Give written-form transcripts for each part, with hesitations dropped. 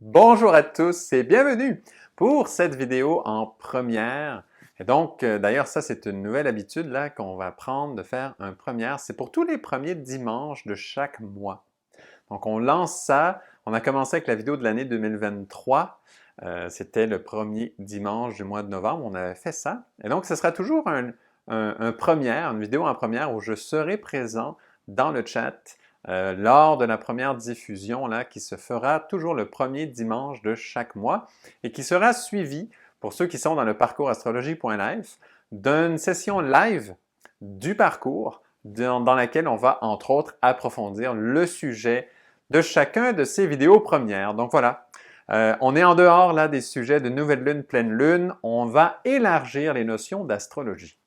Bonjour à tous et bienvenue pour cette vidéo en première. Et donc, d'ailleurs, ça, c'est une nouvelle habitude là qu'on va prendre de faire un première. C'est pour tous les premiers dimanches de chaque mois. Donc, on lance ça. On a commencé avec la vidéo de l'année 2023. C'était le premier dimanche du mois de novembre. On avait fait ça. Et donc, ce sera toujours une vidéo en première où je serai présent dans le chat lors de la première diffusion là, qui se fera toujours le premier dimanche de chaque mois et qui sera suivi, pour ceux qui sont dans le parcours astrologie.live, d'une session live du parcours dans laquelle on va entre autres approfondir le sujet de chacun de ces vidéos premières. Donc voilà, on est en dehors là des sujets de nouvelle lune, pleine lune. On va élargir les notions d'astrologie.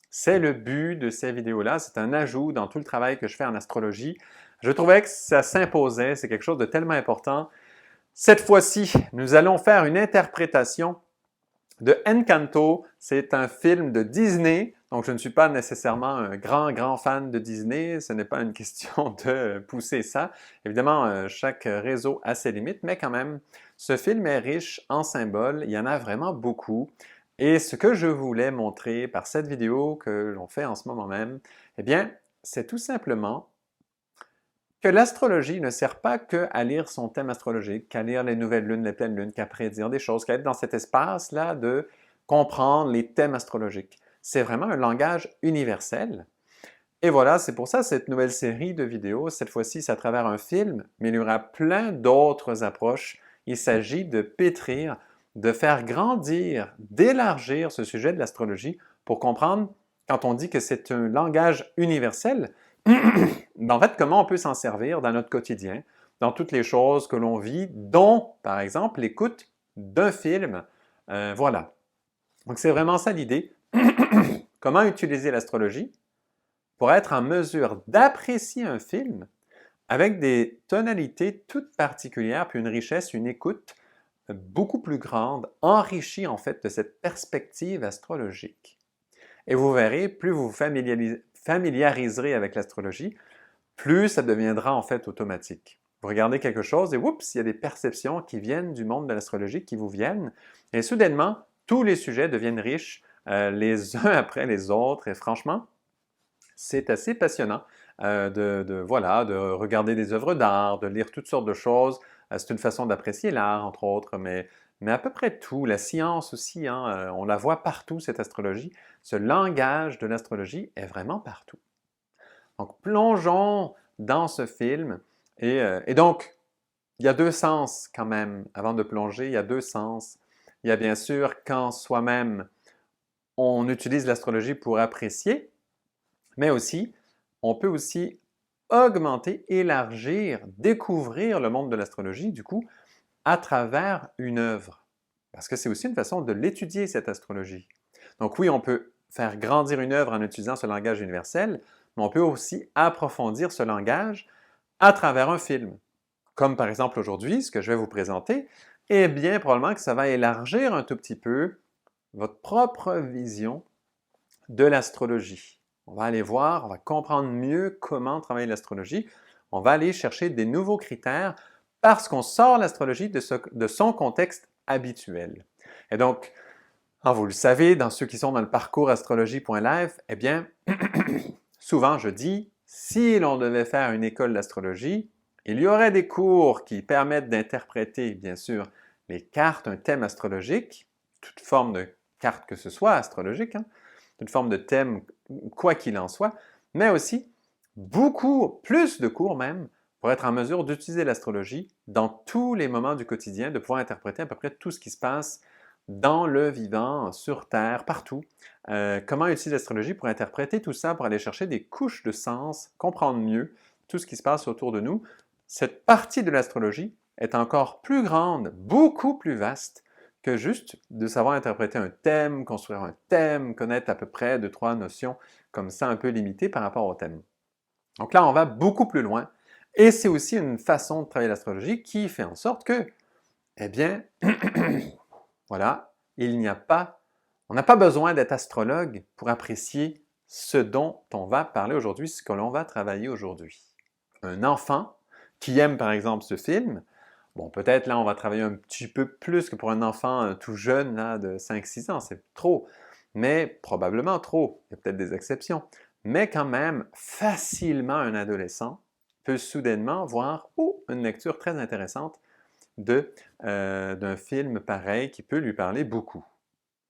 C'est le but de ces vidéos-là. C'est un ajout dans tout le travail que je fais en astrologie. Je trouvais que ça s'imposait. C'est quelque chose de tellement important. Cette fois-ci, nous allons faire une interprétation de Encanto. C'est un film de Disney. Donc, je ne suis pas nécessairement un grand fan de Disney. Ce n'est pas une question de pousser ça. Évidemment, chaque réseau a ses limites, mais quand même, ce film est riche en symboles. Il y en a vraiment beaucoup. Et ce que je voulais montrer par cette vidéo que l'on fait en ce moment même, eh bien, c'est tout simplement que l'astrologie ne sert pas qu'à lire son thème astrologique, qu'à lire les nouvelles lunes, les pleines lunes, qu'à prédire des choses, qu'à être dans cet espace-là de comprendre les thèmes astrologiques. C'est vraiment un langage universel. Et voilà, c'est pour ça cette nouvelle série de vidéos. Cette fois-ci, c'est à travers un film, mais il y aura plein d'autres approches. Il s'agit de pétrir, de faire grandir, d'élargir ce sujet de l'astrologie pour comprendre, quand on dit que c'est un langage universel, en fait, comment on peut s'en servir dans notre quotidien, dans toutes les choses que l'on vit, dont, par exemple, l'écoute d'un film. Voilà. Donc, c'est vraiment ça l'idée. Comment utiliser l'astrologie pour être en mesure d'apprécier un film avec des tonalités toutes particulières, puis une richesse, une écoute beaucoup plus grande, enrichie en fait de cette perspective astrologique. Et vous verrez, plus vous vous familiariserez avec l'astrologie, plus ça deviendra en fait automatique. Vous regardez quelque chose et oups, il y a des perceptions qui viennent du monde de l'astrologie qui vous viennent et soudainement, tous les sujets deviennent riches les uns après les autres et franchement, c'est assez passionnant voilà, de regarder des œuvres d'art, de lire toutes sortes de choses. C'est une façon d'apprécier l'art, entre autres, mais à peu près tout. La science aussi, hein, on la voit partout, cette astrologie. Ce langage de l'astrologie est vraiment partout. Donc, plongeons dans ce film. Et donc, il y a deux sens quand même. Avant de plonger, il y a deux sens. Il y a bien sûr quand soi-même, on utilise l'astrologie pour apprécier, mais aussi, on peut aussi augmenter, élargir, découvrir le monde de l'astrologie, du coup, à travers une œuvre. Parce que c'est aussi une façon de l'étudier, cette astrologie. Donc oui, on peut faire grandir une œuvre en utilisant ce langage universel, mais on peut aussi approfondir ce langage à travers un film. Comme par exemple aujourd'hui, ce que je vais vous présenter, eh bien probablement que ça va élargir un tout petit peu votre propre vision de l'astrologie. On va aller voir, on va comprendre mieux comment travailler l'astrologie. On va aller chercher des nouveaux critères parce qu'on sort l'astrologie de son contexte habituel. Et donc, vous le savez, dans ceux qui sont dans le parcours astrologie.live, eh bien, souvent je dis, si l'on devait faire une école d'astrologie, il y aurait des cours qui permettent d'interpréter, bien sûr, les cartes, un thème astrologique, toute forme de carte que ce soit astrologique, hein, toute forme de thème, quoi qu'il en soit, mais aussi beaucoup plus de cours même pour être en mesure d'utiliser l'astrologie dans tous les moments du quotidien, de pouvoir interpréter à peu près tout ce qui se passe dans le vivant, sur Terre, partout. Comment utiliser l'astrologie pour interpréter tout ça, pour aller chercher des couches de sens, comprendre mieux tout ce qui se passe autour de nous. Cette partie de l'astrologie est encore plus grande, beaucoup plus vaste que juste de savoir interpréter un thème, construire un thème, connaître à peu près deux, trois notions comme ça un peu limitées par rapport au thème. Donc là, on va beaucoup plus loin et c'est aussi une façon de travailler l'astrologie qui fait en sorte que, eh bien, voilà, on n'a pas besoin d'être astrologue pour apprécier ce dont on va parler aujourd'hui, ce que l'on va travailler aujourd'hui. Un enfant qui aime par exemple ce film Bon, peut-être là, on va travailler un petit peu plus que pour un enfant tout jeune là, de 5-6 ans, c'est trop, mais probablement trop, il y a peut-être des exceptions. Mais quand même, facilement un adolescent peut soudainement voir une lecture très intéressante d'un film pareil qui peut lui parler beaucoup.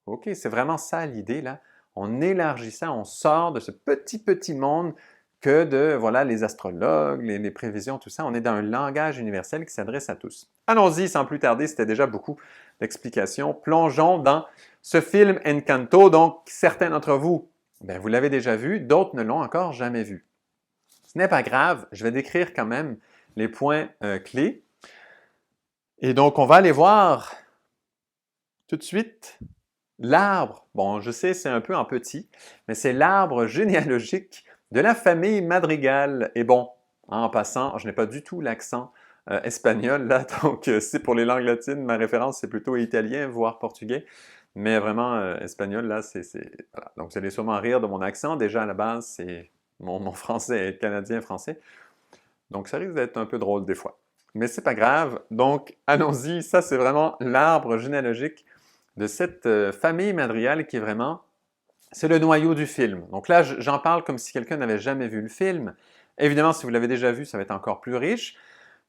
OK, c'est vraiment ça l'idée là. On élargit ça, on sort de ce petit monde que de, voilà, les astrologues, les prévisions, tout ça. On est dans un langage universel qui s'adresse à tous. Allons-y, sans plus tarder, c'était déjà beaucoup d'explications. Plongeons dans ce film Encanto. Donc, certains d'entre vous, ben, vous l'avez déjà vu, d'autres ne l'ont encore jamais vu. Ce n'est pas grave, je vais décrire quand même les points clés. Et donc, on va aller voir tout de suite l'arbre. Bon, je sais, c'est un peu en petit, mais c'est l'arbre généalogique de la famille Madrigal. Et bon, en passant, je n'ai pas du tout l'accent espagnol, là, donc c'est pour les langues latines, ma référence, c'est plutôt italien, voire portugais. Mais vraiment, espagnol, là, voilà. Donc, vous allez sûrement rire de mon accent. Déjà, à la base, mon français est canadien-français. Donc, ça risque d'être un peu drôle des fois. Mais c'est pas grave. Donc, allons-y. Ça, c'est vraiment l'arbre généalogique de cette famille Madrigal qui est vraiment, c'est le noyau du film. Donc là, j'en parle comme si quelqu'un n'avait jamais vu le film. Évidemment, si vous l'avez déjà vu, ça va être encore plus riche.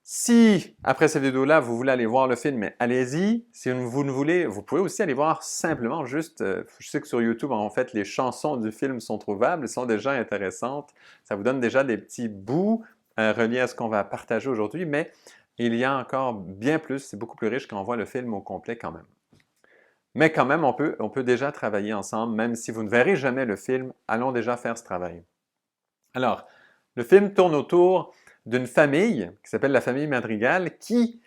Si, après cette vidéo-là, vous voulez aller voir le film, mais allez-y. Si vous ne voulez, vous pouvez aussi aller voir simplement juste, je sais que sur YouTube, en fait, les chansons du film sont trouvables, elles sont déjà intéressantes. Ça vous donne déjà des petits bouts reliés à ce qu'on va partager aujourd'hui, mais il y a encore bien plus, c'est beaucoup plus riche quand on voit le film au complet quand même. Mais quand même, on peut déjà travailler ensemble, même si vous ne verrez jamais le film, allons déjà faire ce travail. Alors, le film tourne autour d'une famille qui s'appelle la famille Madrigal qui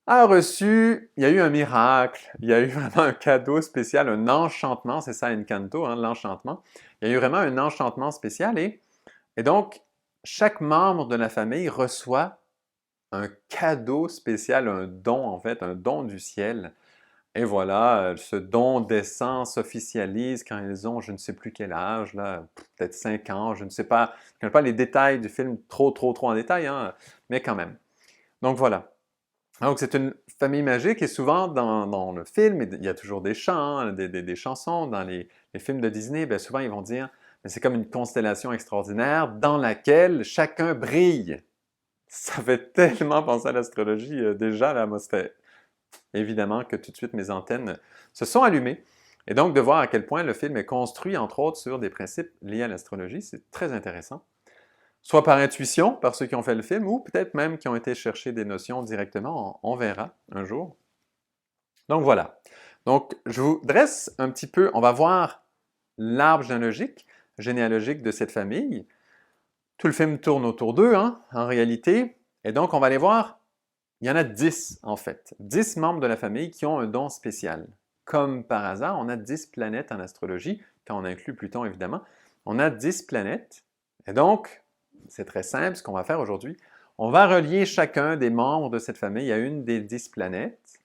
a reçu, il y a eu un miracle, il y a eu vraiment un cadeau spécial, un enchantement, c'est ça Encanto, hein, l'enchantement. Il y a eu vraiment un enchantement spécial et donc, chaque membre de la famille reçoit un cadeau spécial, un don en fait, un don du ciel. Et voilà, ce don descend, s'officialise quand ils ont je ne sais plus quel âge, là, peut-être 5 ans, je ne sais pas, je ne connais pas les détails du film trop en détail, hein, mais quand même. Donc voilà. Donc c'est une famille magique et souvent dans le film, il y a toujours des chants, hein, des chansons. Dans les films de Disney, bien souvent ils vont dire c'est comme une constellation extraordinaire dans laquelle chacun brille. Ça fait tellement penser à l'astrologie déjà, là, moi c'était évidemment que tout de suite mes antennes se sont allumées. Et donc de voir à quel point le film est construit, entre autres, sur des principes liés à l'astrologie, c'est très intéressant. Soit par intuition, par ceux qui ont fait le film, ou peut-être même qui ont été chercher des notions directement, on verra un jour. Donc voilà. Donc je vous dresse un petit peu, on va voir l'arbre généalogique de cette famille. Tout le film tourne autour d'eux, hein, en réalité. Et donc on va aller voir, il y en a 10 en fait. 10 membres de la famille qui ont un don spécial. Comme par hasard, on a 10 planètes en astrologie, quand on inclut Pluton évidemment. On a 10 planètes. Et donc, c'est très simple ce qu'on va faire aujourd'hui. On va relier chacun des membres de cette famille à une des 10 planètes.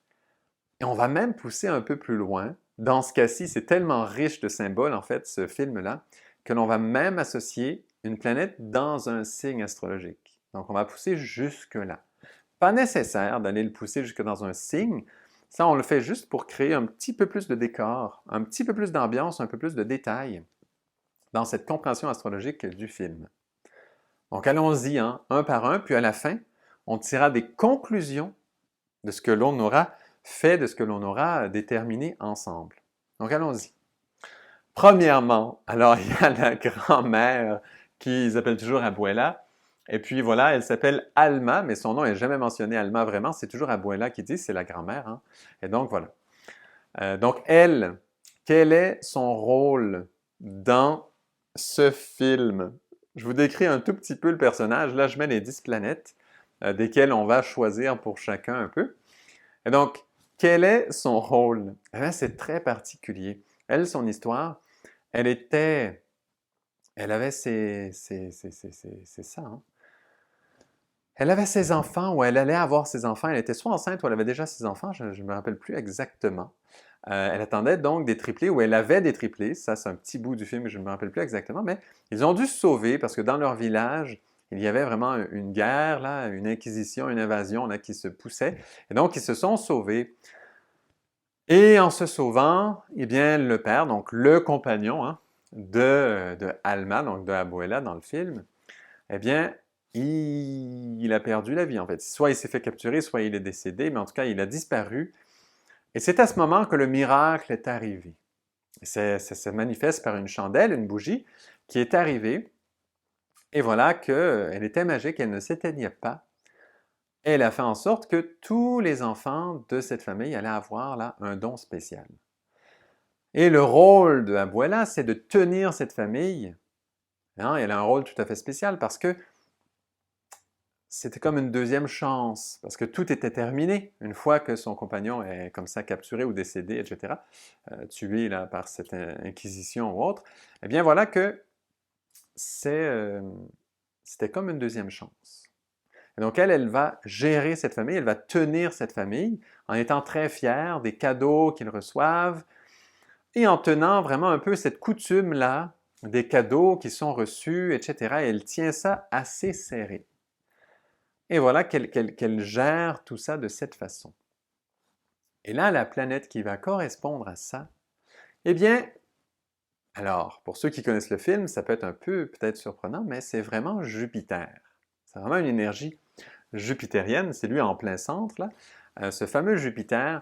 Et on va même pousser un peu plus loin. Dans ce cas-ci, c'est tellement riche de symboles, en fait, ce film-là, que l'on va même associer une planète dans un signe astrologique. Donc, on va pousser jusque-là. Pas nécessaire d'aller le pousser jusque dans un signe. Ça, on le fait juste pour créer un petit peu plus de décor, un petit peu plus d'ambiance, un peu plus de détails dans cette compréhension astrologique du film. Donc, allons-y, hein, un par un, puis à la fin, on tirera des conclusions de ce que l'on aura fait, de ce que l'on aura déterminé ensemble. Donc, allons-y. Premièrement, alors il y a la grand-mère qu'ils appellent toujours Abuela. Et puis voilà, elle s'appelle Alma, mais son nom n'est jamais mentionné Alma vraiment, c'est toujours Abuela qui dit, c'est la grand-mère. Hein? Et donc voilà. Donc elle, quel est son rôle dans ce film? Je vous décris un tout petit peu le personnage. Là, je mets les 10 planètes, desquelles on va choisir pour chacun un peu. Et donc, quel est son rôle? Eh bien, c'est très particulier. Elle, son histoire, elle avait c'est ça, hein? Elle avait ses enfants, ou elle allait avoir ses enfants. Elle était soit enceinte ou elle avait déjà ses enfants, je ne me rappelle plus exactement. Elle attendait donc des triplés, ou elle avait des triplés. Ça, c'est un petit bout du film, je ne me rappelle plus exactement, mais ils ont dû se sauver parce que dans leur village, il y avait vraiment une guerre, là, une inquisition, une invasion là, qui se poussait. Et donc, ils se sont sauvés. Et en se sauvant, eh bien, le père, donc le compagnon hein, de Alma, donc de Abuela dans le film, eh bien, il a perdu la vie en fait. Soit il s'est fait capturer, soit il est décédé, mais en tout cas, il a disparu. Et c'est à ce moment que le miracle est arrivé. Ça se manifeste par une chandelle, une bougie, qui est arrivée. Et voilà qu'elle était magique, elle ne s'éteignait pas. Elle a fait en sorte que tous les enfants de cette famille allaient avoir là un don spécial. Et le rôle de Abuela, c'est de tenir cette famille. Hein, elle a un rôle tout à fait spécial parce que c'était comme une deuxième chance, parce que tout était terminé une fois que son compagnon est comme ça capturé ou décédé, etc., tué là, par cette inquisition ou autre. Eh bien voilà que c'était comme une deuxième chance. Et donc elle va gérer cette famille, elle va tenir cette famille en étant très fière des cadeaux qu'ils reçoivent et en tenant vraiment un peu cette coutume-là des cadeaux qui sont reçus, etc. Et elle tient ça assez serré. Et voilà qu'elle gère tout ça de cette façon. Et là, la planète qui va correspondre à ça, eh bien, alors, pour ceux qui connaissent le film, ça peut être un peu peut-être surprenant, mais c'est vraiment Jupiter. C'est vraiment une énergie jupitérienne, c'est lui en plein centre, là, ce fameux Jupiter,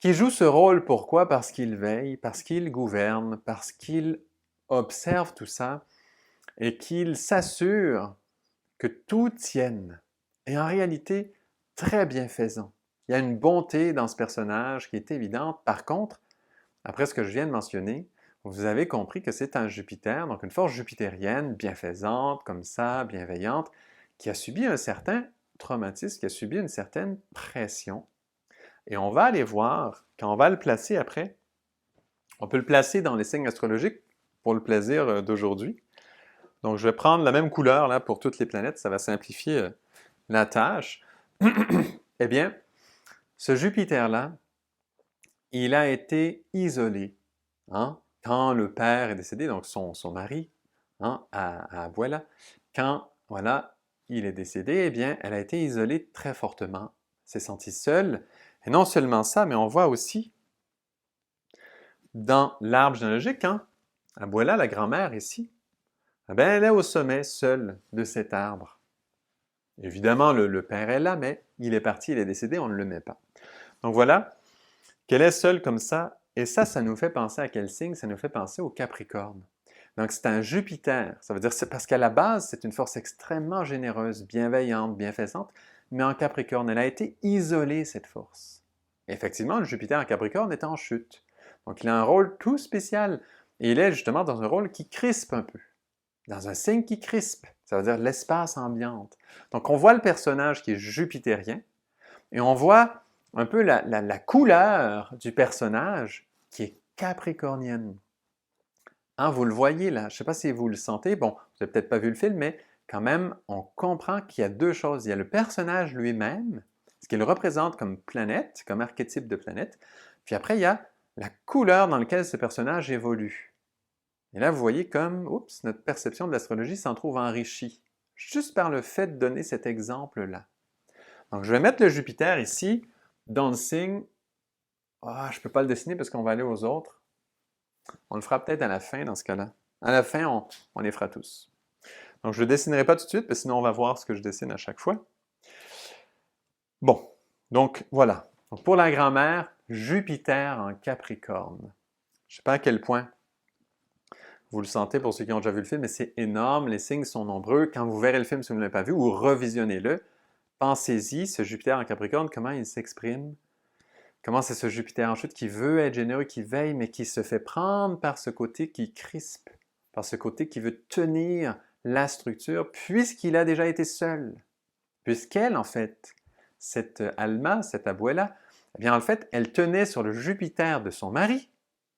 qui joue ce rôle, pourquoi? Parce qu'il veille, parce qu'il gouverne, parce qu'il observe tout ça, et qu'il s'assure que tout tienne. Et en réalité, très bienfaisant. Il y a une bonté dans ce personnage qui est évidente. Par contre, après ce que je viens de mentionner, vous avez compris que c'est un Jupiter, donc une force jupitérienne, bienfaisante, comme ça, bienveillante, qui a subi un certain traumatisme, qui a subi une certaine pression. Et on va aller voir, quand on va le placer après, on peut le placer dans les signes astrologiques pour le plaisir d'aujourd'hui. Donc, je vais prendre la même couleur là pour toutes les planètes, ça va simplifier la tâche. Eh bien, ce Jupiter-là, il a été isolé hein, quand le père est décédé, donc son mari, hein, à Abuela, quand voilà, il est décédé, eh bien, elle a été isolée très fortement, s'est sentie seule. Et non seulement ça, mais on voit aussi dans l'arbre généalogique, hein, Abuela, la grand-mère ici, eh bien, elle est au sommet seule de cet arbre. Évidemment, le père est là, mais il est parti, il est décédé, on ne le met pas. Donc voilà, qu'elle est seule comme ça, et ça nous fait penser à quel signe? Ça nous fait penser au Capricorne. Donc c'est un Jupiter, ça veut dire c'est parce qu'à la base, c'est une force extrêmement généreuse, bienveillante, bienfaisante, mais en Capricorne, elle a été isolée, cette force. Et effectivement, le Jupiter en Capricorne est en chute. Donc il a un rôle tout spécial, et il est justement dans un rôle qui crispe un peu, dans un signe qui crispe, ça veut dire l'espace ambiante. Donc on voit le personnage qui est jupitérien, et on voit un peu la couleur du personnage qui est capricornienne. Hein, vous le voyez là, je ne sais pas si vous le sentez, bon, vous n'avez peut-être pas vu le film, mais quand même, on comprend qu'il y a deux choses. Il y a le personnage lui-même, ce qu'il représente comme planète, comme archétype de planète, puis après, il y a la couleur dans laquelle ce personnage évolue. Et là, vous voyez comme, oups, notre perception de l'astrologie s'en trouve enrichie, juste par le fait de donner cet exemple-là. Donc, je vais mettre le Jupiter ici, dans le signe, je ne peux pas le dessiner parce qu'on va aller aux autres. On le fera peut-être à la fin dans ce cas-là. À la fin, on les fera tous. Donc, je ne le dessinerai pas tout de suite, parce que sinon on va voir ce que je dessine à chaque fois. Bon, donc voilà. Donc, pour la grand-mère, Jupiter en Capricorne. Je ne sais pas à quel point vous le sentez pour ceux qui ont déjà vu le film, mais c'est énorme, les signes sont nombreux. Quand vous verrez le film, si vous ne l'avez pas vu, ou revisionnez-le, pensez-y, ce Jupiter en Capricorne, comment il s'exprime? Comment c'est ce Jupiter en chute qui veut être généreux, qui veille, mais qui se fait prendre par ce côté qui crispe, par ce côté qui veut tenir la structure, puisqu'il a déjà été seul. Puisqu'elle, en fait, cette Alma, cette Abuela, eh bien, en fait, elle tenait sur le Jupiter de son mari,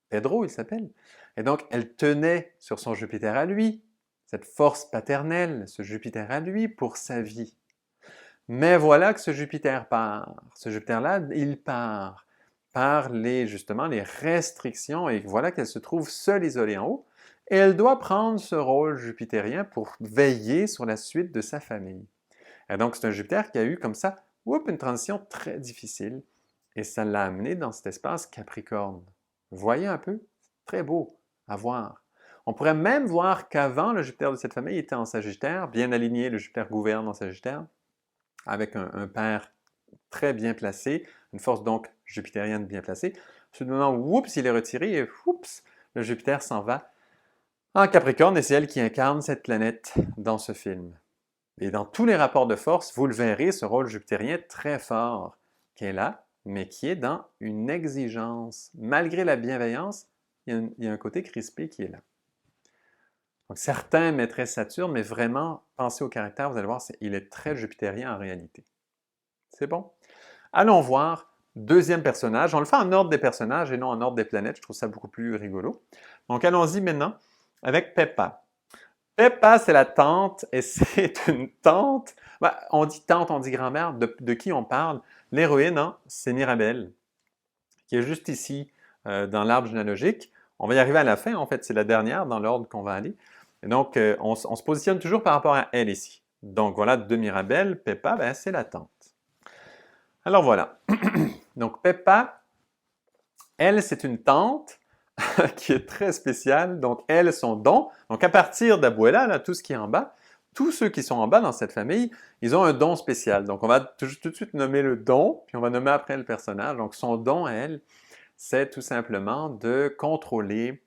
Pedro, il s'appelle, et donc elle tenait sur son Jupiter à lui, cette force paternelle, ce Jupiter à lui pour sa vie. Mais voilà que ce Jupiter part. Ce Jupiter-là, il part par justement les restrictions et voilà qu'elle se trouve seule isolée en haut. et elle doit prendre ce rôle jupitérien pour veiller sur la suite de sa famille. Et donc, c'est un Jupiter qui a eu comme ça, une transition très difficile, et ça l'a amené dans cet espace Capricorne. Vous voyez un peu? Très beau à voir. On pourrait même voir qu'avant, le Jupiter de cette famille était en Sagittaire, bien aligné, le Jupiter gouverne en Sagittaire, avec un père très bien placé, une force donc jupitérienne bien placée. Soudainement, il est retiré et le Jupiter s'en va en Capricorne et c'est elle qui incarne cette planète dans ce film. Et dans tous les rapports de force, vous le verrez, ce rôle jupitérien très fort qui est là, mais qui est dans une exigence. Malgré la bienveillance, il y a un côté crispé qui est là. Donc certains mettraient Saturne, mais vraiment, pensez au caractère, vous allez voir, il est très jupitérien en réalité. C'est bon? Allons voir deuxième personnage. On le fait en ordre des personnages et non en ordre des planètes. Je trouve ça beaucoup plus rigolo. Donc allons-y maintenant avec Peppa. Peppa, c'est la tante, et c'est une tante. On dit tante, on dit grand-mère. De qui on parle? L'héroïne, hein, c'est Mirabelle, qui est juste ici dans l'arbre généalogique. On va y arriver à la fin, en fait, c'est la dernière dans l'ordre qu'on va aller. Et donc, on se positionne toujours par rapport à elle ici. Donc voilà, de Mirabelle, Peppa, c'est la tante. Alors voilà. Donc Peppa, elle, c'est une tante qui est très spéciale. Donc elle, son don. Donc à partir d'Abuela, là, tout ce qui est en bas, tous ceux qui sont en bas dans cette famille, ils ont un don spécial. Donc on va tout de suite nommer le don, puis on va nommer après le personnage. Donc son don à elle, c'est tout simplement de contrôler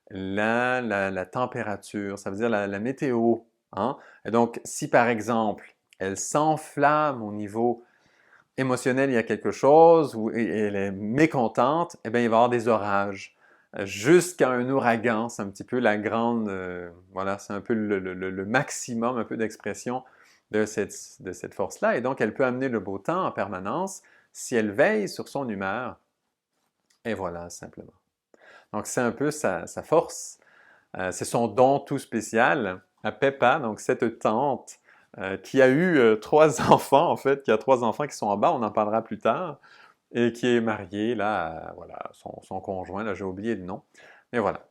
la température, ça veut dire la météo. Hein? Et donc si par exemple, elle s'enflamme au niveau émotionnel, il y a quelque chose, ou elle est mécontente, eh bien, il va y avoir des orages. Jusqu'à un ouragan, c'est un petit peu la grande, voilà, c'est un peu le maximum, un peu d'expression de cette force-là. Et donc, elle peut amener le beau temps en permanence si elle veille sur son humeur. Et voilà, simplement. Donc, c'est un peu sa force. C'est son don tout spécial à Peppa, donc cette tante qui a eu 3 enfants, en fait, qui a 3 enfants qui sont en bas, on en parlera plus tard, et qui est mariée, là, voilà, son conjoint, là, j'ai oublié le nom, mais voilà.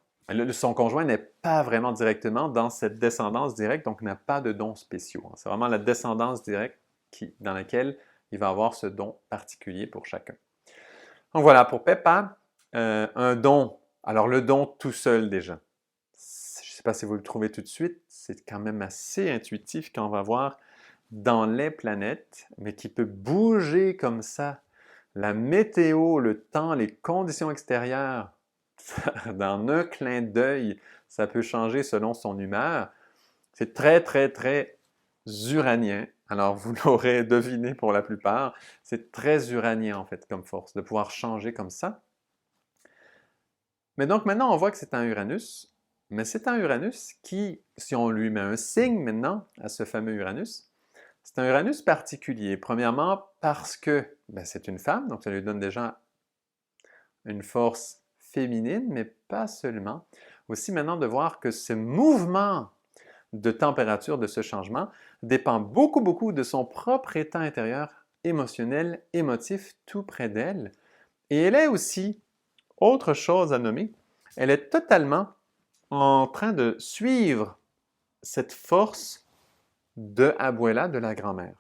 Son conjoint n'est pas vraiment directement dans cette descendance directe, donc n'a pas de dons spéciaux. Hein. C'est vraiment la descendance directe dans laquelle il va avoir ce don particulier pour chacun. Donc voilà, pour Peppa, un don. Alors le don tout seul déjà. Je ne sais pas si vous le trouvez tout de suite, c'est quand même assez intuitif quand on va voir dans les planètes, mais qui peut bouger comme ça. La météo, le temps, les conditions extérieures, dans un clin d'œil, ça peut changer selon son humeur. C'est très, très, très uranien. Alors, vous l'aurez deviné pour la plupart, c'est très uranien en fait comme force, de pouvoir changer comme ça. Mais donc maintenant, on voit que c'est un Uranus, mais c'est un Uranus qui, si on lui met un signe maintenant à ce fameux Uranus, c'est un Uranus particulier. Premièrement, parce que c'est une femme, donc ça lui donne déjà une force féminine, mais pas seulement. Aussi maintenant de voir que ce mouvement de température, de ce changement, dépend beaucoup, beaucoup de son propre état intérieur émotionnel, émotif, tout près d'elle. Et elle est aussi, autre chose à nommer, elle est totalement en train de suivre cette force de Abuela, de la grand-mère,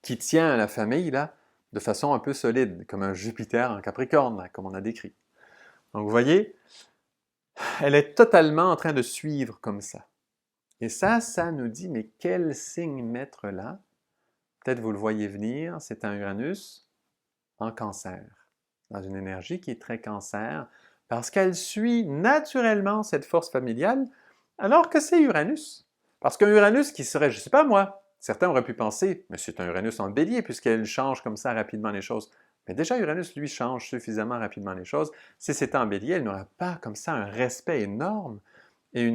qui tient à la famille là, de façon un peu solide, comme un Jupiter en Capricorne, là, comme on a décrit. Donc vous voyez, elle est totalement en train de suivre comme ça. Et ça nous dit, mais quel signe mettre là? Peut-être vous le voyez venir, c'est un Uranus en Cancer, dans une énergie qui est très Cancer, parce qu'elle suit naturellement cette force familiale, alors que c'est Uranus. Parce qu'un Uranus qui serait, je ne sais pas moi, certains auraient pu penser, mais c'est un Uranus en Bélier, puisqu'elle change comme ça rapidement les choses. Mais déjà, Uranus, lui, change suffisamment rapidement les choses. Si c'était en Bélier, elle n'aurait pas comme ça un respect énorme et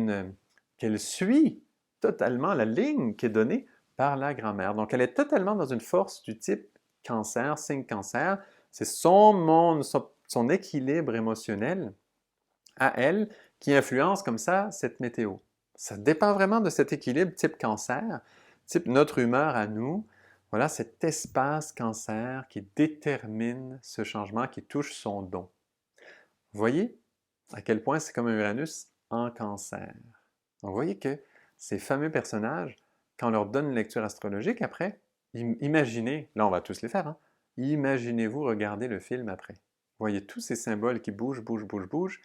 qu'elle suit totalement la ligne qui est donnée par la grand-mère. Donc, elle est totalement dans une force du type Cancer, signe Cancer. C'est son monde, son équilibre émotionnel à elle qui influence comme ça cette météo. Ça dépend vraiment de cet équilibre type Cancer, type notre humeur à nous. Voilà cet espace Cancer qui détermine ce changement, qui touche son don. Vous voyez à quel point c'est comme un Uranus en Cancer. Donc, vous voyez que ces fameux personnages, quand on leur donne une lecture astrologique après, imaginez, là on va tous les faire, hein, imaginez-vous regarder le film après. Vous voyez tous ces symboles qui bougent, bougent, bougent, bougent.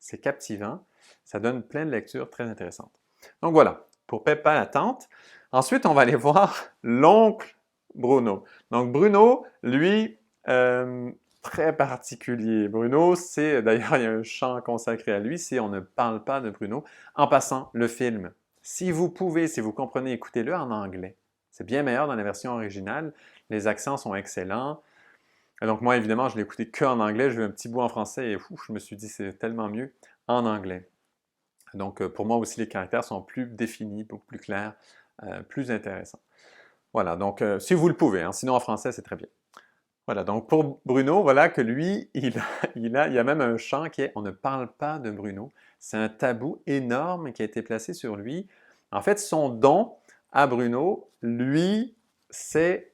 C'est captivant. Ça donne plein de lectures très intéressantes. Donc voilà, pour Peppa la tante. Ensuite, on va aller voir l'oncle Bruno. Donc Bruno, lui, très particulier. Bruno, c'est, d'ailleurs, il y a un chant consacré à lui, c'est « On ne parle pas de Bruno ». En passant, le film, si vous pouvez, si vous comprenez, écoutez-le en anglais. C'est bien meilleur dans la version originale. Les accents sont excellents. Et donc moi, évidemment, je l'ai écouté qu'en anglais. J'ai vu un petit bout en français et je me suis dit c'est tellement mieux en anglais. Donc pour moi aussi, les caractères sont plus définis, beaucoup plus clairs, plus intéressants. Voilà, donc si vous le pouvez, hein, sinon en français, c'est très bien. Voilà, donc pour Bruno, voilà que lui, il y a même un chant qui est « On ne parle pas de Bruno ». C'est un tabou énorme qui a été placé sur lui. En fait, son don à Bruno, lui, c'est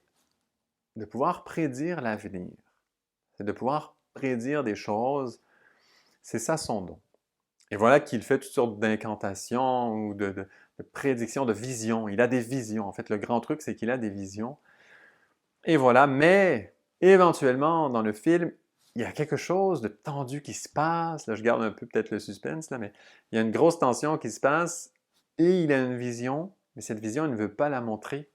de pouvoir prédire l'avenir. C'est de pouvoir prédire des choses. C'est ça son don. Et voilà qu'il fait toutes sortes d'incantations ou de prédictions, de visions. Il a des visions. En fait, le grand truc, c'est qu'il a des visions. Et voilà, mais éventuellement, dans le film, il y a quelque chose de tendu qui se passe. Là, je garde un peu peut-être le suspense, là, mais il y a une grosse tension qui se passe et il a une vision, mais cette vision, il ne veut pas la montrer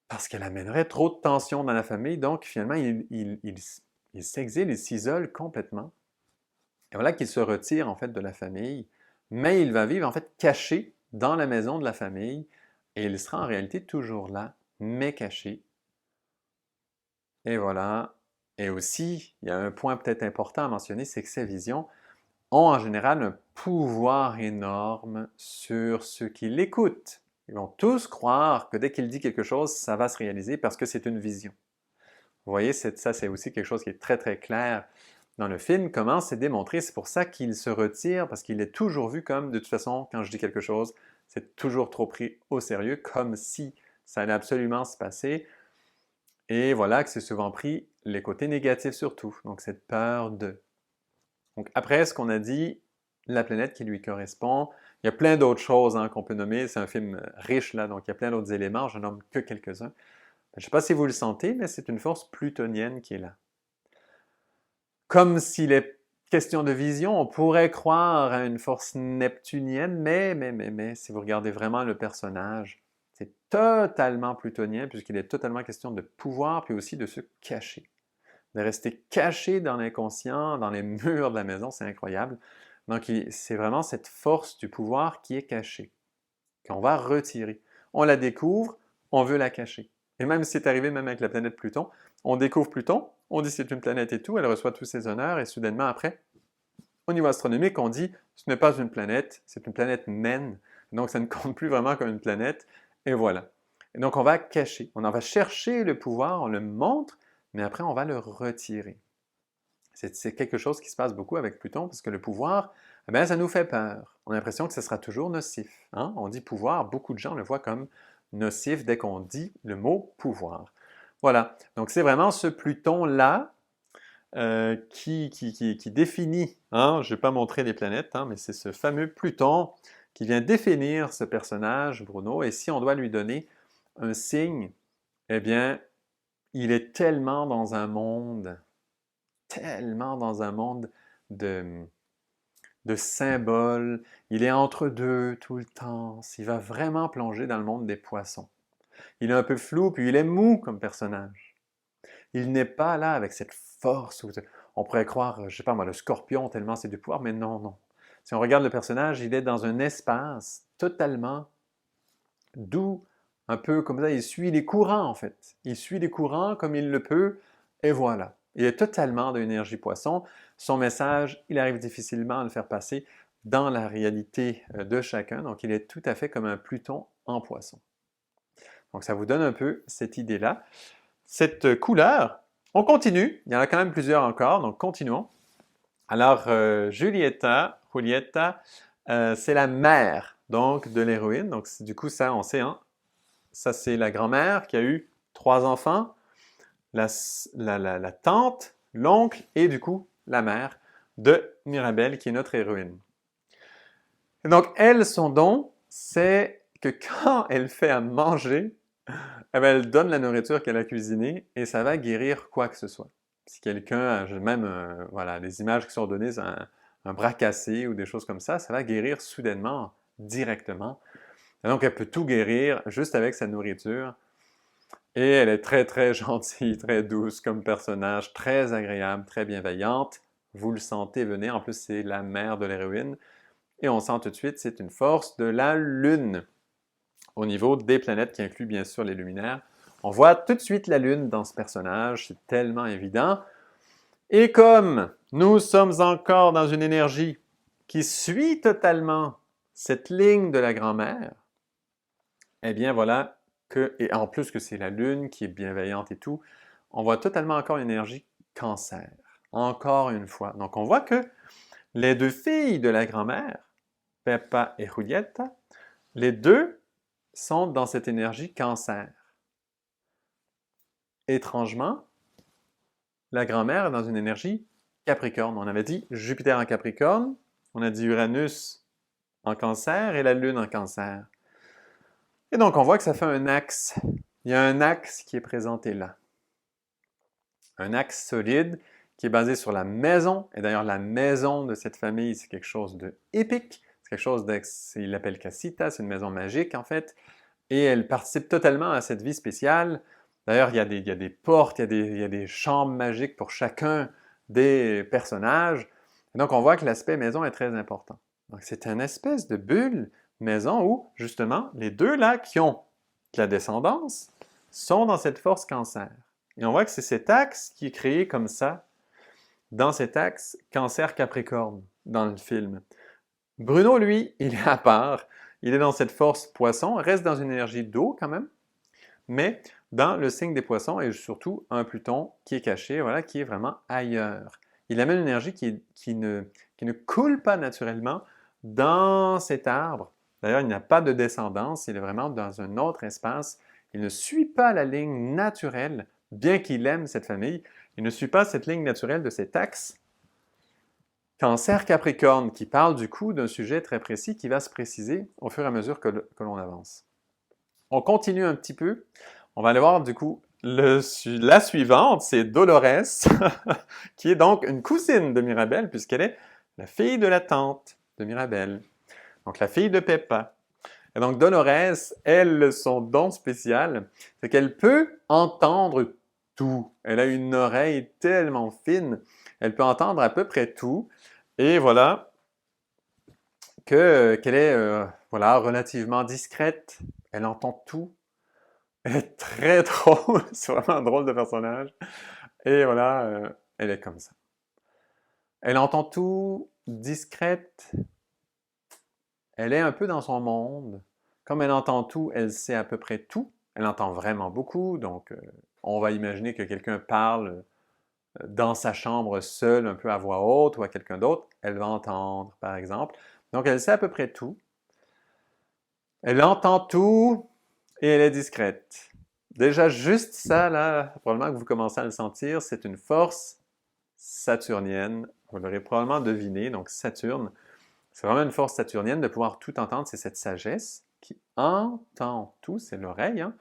parce qu'elle amènerait trop de tension dans la famille. Donc, finalement, il s'exile, il s'isole complètement. Et voilà qu'il se retire, en fait, de la famille, mais il va vivre, en fait, caché dans la maison de la famille et il sera en réalité toujours là, mais caché. Et voilà. Et aussi, il y a un point peut-être important à mentionner, c'est que ces visions ont en général un pouvoir énorme sur ceux qui l'écoutent. Ils vont tous croire que dès qu'il dit quelque chose, ça va se réaliser parce que c'est une vision. Vous voyez, ça c'est aussi quelque chose qui est très très clair dans le film. Comment c'est démontré? C'est pour ça qu'il se retire, parce qu'il est toujours vu comme, de toute façon, quand je dis quelque chose, c'est toujours trop pris au sérieux, comme si ça allait absolument se passer. Et voilà que c'est souvent pris les côtés négatifs surtout, donc cette peur de. Donc après ce qu'on a dit, la planète qui lui correspond, il y a plein d'autres choses hein, qu'on peut nommer, c'est un film riche là, donc il y a plein d'autres éléments, je nomme que quelques-uns. Je ne sais pas si vous le sentez, mais c'est une force plutonienne qui est là. Comme s'il est question de vision, on pourrait croire à une force neptunienne, mais, si vous regardez vraiment le personnage, c'est totalement plutonien, puisqu'il est totalement question de pouvoir, puis aussi de se cacher. De rester caché dans l'inconscient, dans les murs de la maison, c'est incroyable. Donc, c'est vraiment cette force du pouvoir qui est cachée, qu'on va retirer. On la découvre, on veut la cacher. Et même si c'est arrivé même avec la planète Pluton, on découvre Pluton, on dit c'est une planète et tout, elle reçoit tous ses honneurs, et soudainement après, au niveau astronomique, on dit ce n'est pas une planète, c'est une planète naine, donc ça ne compte plus vraiment comme une planète, et voilà. Et donc on va cacher, on en va chercher le pouvoir, on le montre, mais après on va le retirer. C'est quelque chose qui se passe beaucoup avec Pluton, parce que le pouvoir, eh bien, ça nous fait peur. On a l'impression que ce sera toujours nocif. Hein? On dit pouvoir, beaucoup de gens le voient comme nocif dès qu'on dit le mot pouvoir. Voilà, donc c'est vraiment ce Pluton-là qui définit, hein? Je ne vais pas montrer les planètes, hein, mais c'est ce fameux Pluton qui vient définir ce personnage, Bruno, et si on doit lui donner un signe, eh bien, il est tellement dans un monde de symboles. Il est entre deux tout le temps. Il va vraiment plonger dans le monde des poissons. Il est un peu flou, puis il est mou comme personnage. Il n'est pas là avec cette force où on pourrait croire, je ne sais pas moi, le scorpion tellement c'est du pouvoir, mais non, non. Si on regarde le personnage, il est dans un espace totalement doux, un peu comme ça, il suit les courants en fait. Il suit les courants comme il le peut, et voilà. Il est totalement de l'énergie poisson. Son message, il arrive difficilement à le faire passer dans la réalité de chacun, donc il est tout à fait comme un Pluton en poisson. Donc ça vous donne un peu cette idée-là. Cette couleur, on continue, il y en a quand même plusieurs encore, donc continuons. Alors, Julieta, c'est la mère donc de l'héroïne, donc du coup ça on sait, hein, ça c'est la grand-mère qui a eu 3 enfants, la tante, l'oncle et du coup la mère de Mirabel qui est notre héroïne. Et donc, elle, son don, c'est que quand elle fait à manger, eh bien, elle donne la nourriture qu'elle a cuisinée et ça va guérir quoi que ce soit. Si quelqu'un a même, voilà, les images qui sont données, c'est un bras cassé ou des choses comme ça va guérir soudainement, directement. Et donc, elle peut tout guérir juste avec sa nourriture. Et elle est très, très gentille, très douce comme personnage, très agréable, très bienveillante. Vous le sentez venir. En plus, c'est la mère de l'héroïne. Et on sent tout de suite, c'est une force de la Lune. Au niveau des planètes, qui inclut bien sûr les luminaires. On voit tout de suite la Lune dans ce personnage, c'est tellement évident. Et comme nous sommes encore dans une énergie qui suit totalement cette ligne de la grand-mère, eh bien voilà que, et en plus que c'est la Lune qui est bienveillante et tout, on voit totalement encore l'énergie Cancer. Encore une fois. Donc on voit que les deux filles de la grand-mère, Peppa et Julieta, les deux sont dans cette énergie Cancer. Étrangement, la grand-mère est dans une énergie Capricorne. On avait dit Jupiter en Capricorne, on a dit Uranus en Cancer et la Lune en Cancer. Et donc, on voit que ça fait un axe. Il y a un axe qui est présenté là. Un axe solide qui est basé sur la maison. Et d'ailleurs, la maison de cette famille, c'est quelque chose de épique. C'est quelque chose il l'appelle Casita, c'est une maison magique en fait. Et elle participe totalement à cette vie spéciale. D'ailleurs, il y a des portes, il y a des chambres magiques pour chacun des personnages. Et donc, on voit que l'aspect maison est très important. Donc, c'est une espèce de bulle maison où, justement, les deux là qui ont de la descendance sont dans cette force Cancer. Et on voit que c'est cet axe qui est créé comme ça, dans cet axe Cancer-Capricorne, dans le film. Bruno, lui, il est à part. Il est dans cette force poisson, reste dans une énergie d'eau quand même, mais dans le signe des poissons et surtout un Pluton qui est caché, voilà, qui est vraiment ailleurs. Il amène une énergie qui ne coule pas naturellement dans cet arbre. D'ailleurs, il n'a pas de descendance, il est vraiment dans un autre espace. Il ne suit pas la ligne naturelle, bien qu'il aime cette famille, il ne suit pas cette ligne naturelle de cet axe Cancer-Capricorne, qui parle du coup d'un sujet très précis qui va se préciser au fur et à mesure que l'on avance. On continue un petit peu. On va aller voir du coup la suivante, c'est Dolores, qui est donc une cousine de Mirabel, puisqu'elle est la fille de la tante de Mirabel. Donc la fille de Peppa. Et donc Dolores, elle, son don spécial, c'est qu'elle peut entendre tout. Elle a une oreille tellement fine, elle peut entendre à peu près tout. Et voilà, qu'elle est voilà, relativement discrète, elle entend tout, elle est très drôle, c'est vraiment un drôle de personnage, et voilà, elle est comme ça. Elle entend tout, discrète, elle est un peu dans son monde, comme elle entend tout, elle sait à peu près tout, elle entend vraiment beaucoup, donc on va imaginer que quelqu'un parle dans sa chambre seule, un peu à voix haute, ou à quelqu'un d'autre, elle va entendre, par exemple. Donc, elle sait à peu près tout. Elle entend tout et elle est discrète. Déjà, juste ça, là, probablement que vous commencez à le sentir, c'est une force saturnienne. Vous l'aurez probablement deviné, donc Saturne. C'est vraiment une force saturnienne de pouvoir tout entendre. C'est cette sagesse qui entend tout, c'est l'oreille, hein,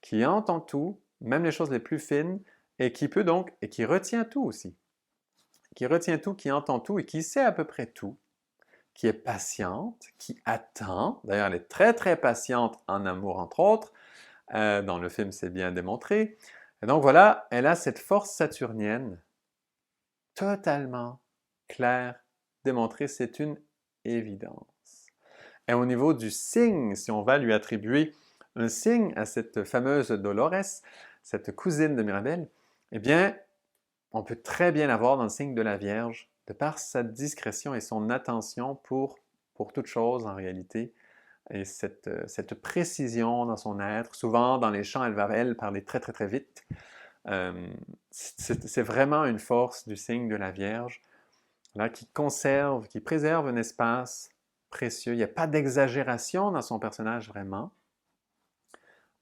qui entend tout, même les choses les plus fines, et qui peut donc, et qui retient tout aussi. Qui retient tout, qui entend tout et qui sait à peu près tout, qui est patiente, qui attend. D'ailleurs, elle est très, très patiente en amour, entre autres. Dans le film, c'est bien démontré. Et donc voilà, elle a cette force saturnienne totalement claire, démontrée, c'est une évidence. Et au niveau du signe, si on va lui attribuer un signe à cette fameuse Dolores, cette cousine de Mirabel, eh bien, on peut très bien l'avoir dans le signe de la Vierge, de par sa discrétion et son attention pour toute chose en réalité, et cette précision dans son être. Souvent, dans les chants, elle va, elle, parler très, très, très vite. C'est vraiment une force du signe de la Vierge, là, qui conserve, qui préserve un espace précieux. Il n'y a pas d'exagération dans son personnage, vraiment.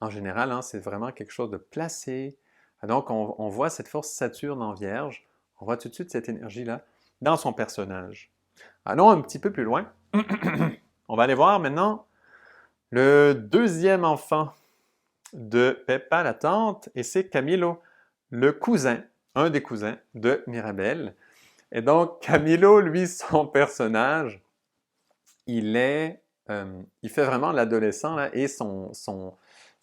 En général, hein, c'est vraiment quelque chose de placé. Donc, on voit cette force Saturne en Vierge. On voit tout de suite cette énergie-là dans son personnage. Allons un petit peu plus loin. On va aller voir maintenant le deuxième enfant de Peppa la tante, et c'est Camilo, le cousin, un des cousins de Mirabelle. Et donc, Camilo, lui, son personnage, il fait vraiment l'adolescent, là, et son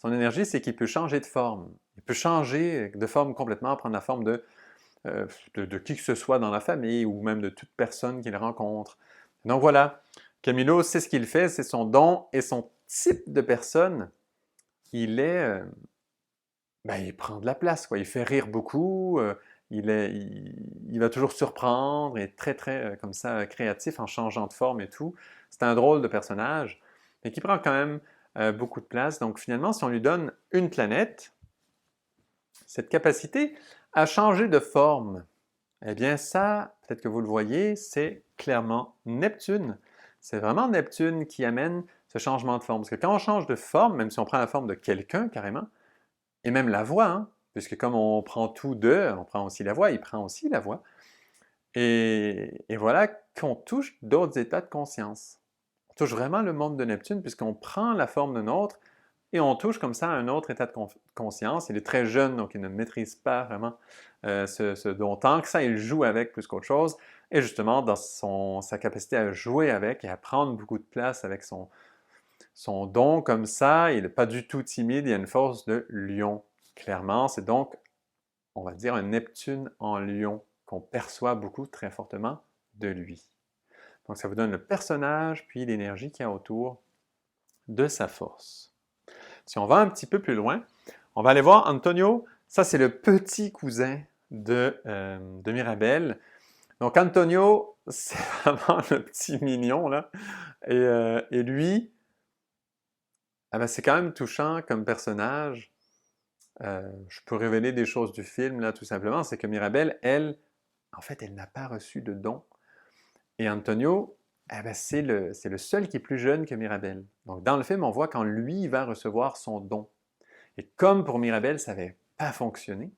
énergie, c'est qu'il peut changer de forme. Il peut changer de forme complètement, prendre la forme de qui que ce soit dans la famille ou même de toute personne qu'il rencontre. Donc voilà, Camilo, c'est ce qu'il fait, c'est son don et son type de personne. Il prend de la place, quoi. Il fait rire beaucoup, il va toujours surprendre, et très, très, comme ça, créatif en changeant de forme et tout. C'est un drôle de personnage, mais qui prend quand même beaucoup de place. Donc finalement, si on lui donne une planète, cette capacité à changer de forme, eh bien ça, peut-être que vous le voyez, c'est clairement Neptune. C'est vraiment Neptune qui amène ce changement de forme. Parce que quand on change de forme, même si on prend la forme de quelqu'un carrément, et même la voix, hein, puisque comme on prend tout d'eux, on prend aussi la voix, il prend aussi la voix. Et voilà qu'on touche d'autres états de conscience. On touche vraiment le monde de Neptune, puisqu'on prend la forme d'un autre et on touche comme ça à un autre état de conscience. Il est très jeune, donc il ne maîtrise pas vraiment ce don. Tant que ça, il joue avec plus qu'autre chose. Et justement, dans sa capacité à jouer avec et à prendre beaucoup de place avec son don comme ça, il n'est pas du tout timide, il a une force de lion. Clairement, c'est donc, on va dire, un Neptune en lion qu'on perçoit beaucoup très fortement de lui. Donc ça vous donne le personnage, puis l'énergie qu'il y a autour de sa force. Si on va un petit peu plus loin, on va aller voir Antonio. Ça, c'est le petit cousin de Mirabelle. Donc Antonio, c'est vraiment le petit mignon, là. Et lui, ah ben, c'est quand même touchant comme personnage. Je peux révéler des choses du film, là, tout simplement. C'est que Mirabelle, elle, en fait, elle n'a pas reçu de don. Et Antonio, eh ben, c'est le seul qui est plus jeune que Mirabelle. Donc, dans le film, on voit quand lui va recevoir son don. Et comme pour Mirabelle, ça n'avait pas fonctionné,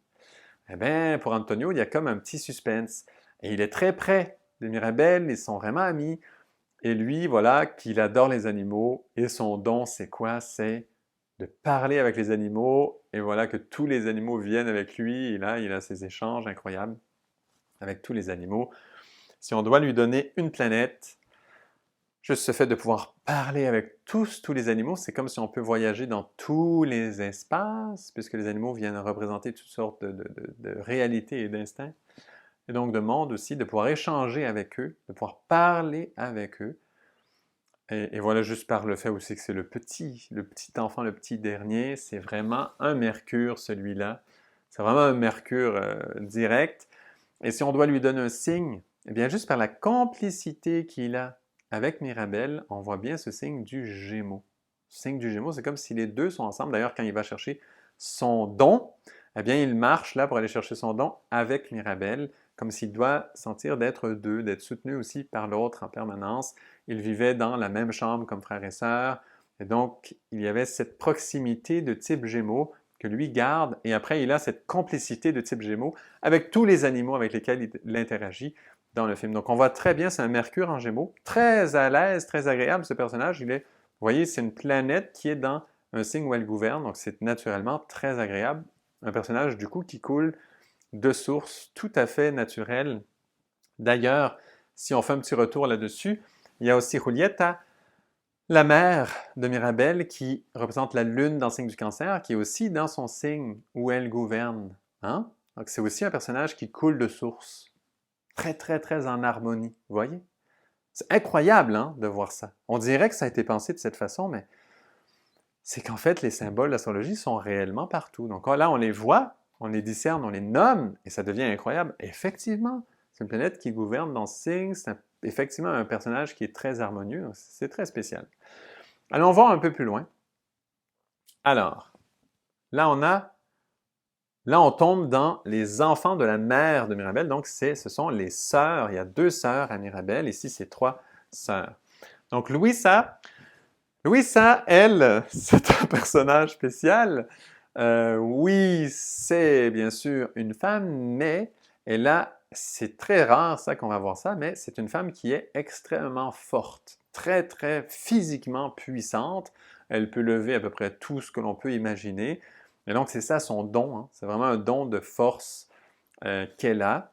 eh bien, pour Antonio, il y a comme un petit suspense. Et il est très près de Mirabelle, ils sont vraiment amis. Et lui, voilà, qu'il adore les animaux. Et son don, c'est quoi? C'est de parler avec les animaux. Et voilà, que tous les animaux viennent avec lui. Et là, il a ces échanges incroyables avec tous les animaux. Si on doit lui donner une planète, juste ce fait de pouvoir parler avec tous les animaux, c'est comme si on peut voyager dans tous les espaces, puisque les animaux viennent représenter toutes sortes de réalités et d'instincts, et donc de monde aussi, de pouvoir échanger avec eux, de pouvoir parler avec eux. Et voilà, juste par le fait aussi que c'est le petit enfant, le petit dernier, c'est vraiment un Mercure, celui-là. C'est vraiment un Mercure direct. Et si on doit lui donner un signe, eh bien, juste par la complicité qu'il a avec Mirabelle, on voit bien ce signe du Gémeaux. Ce signe du Gémeaux, c'est comme si les deux sont ensemble. D'ailleurs, quand il va chercher son don, eh bien, il marche là pour aller chercher son don avec Mirabelle, comme s'il doit sentir d'être deux, d'être soutenu aussi par l'autre en permanence. Ils vivaient dans la même chambre comme frères et sœurs, et donc il y avait cette proximité de type Gémeaux que lui garde, et après il a cette complicité de type Gémeaux avec tous les animaux avec lesquels il interagit dans le film. Donc on voit très bien, c'est un Mercure en Gémeaux, très à l'aise, très agréable ce personnage. Vous voyez, c'est une planète qui est dans un signe où elle gouverne, donc c'est naturellement très agréable. Un personnage du coup qui coule de sources tout à fait naturelles. D'ailleurs, si on fait un petit retour là-dessus, il y a aussi Julieta, la mère de Mirabelle, qui représente la lune dans le signe du Cancer, qui est aussi dans son signe où elle gouverne. Hein? Donc c'est aussi un personnage qui coule de source. Très, très, très en harmonie. Vous voyez? C'est incroyable hein, de voir ça. On dirait que ça a été pensé de cette façon, mais c'est qu'en fait, les symboles d'astrologie sont réellement partout. Donc là, on les voit, on les discerne, on les nomme, et ça devient incroyable. Effectivement, c'est une planète qui gouverne dans ce signe, c'est effectivement un personnage qui est très harmonieux, c'est très spécial. Allons voir un peu plus loin. Alors, là, on tombe dans les enfants de la mère de Mirabelle, donc ce sont les sœurs. Il y a 2 sœurs à Mirabelle, ici c'est 3 sœurs. Donc Louisa, elle, c'est un personnage spécial. Oui, c'est bien sûr une femme, mais c'est très rare ça qu'on va voir ça, mais c'est une femme qui est extrêmement forte. très, très physiquement puissante. Elle peut lever à peu près tout ce que l'on peut imaginer. Et donc, c'est ça son don, hein. C'est vraiment un don de force qu'elle a.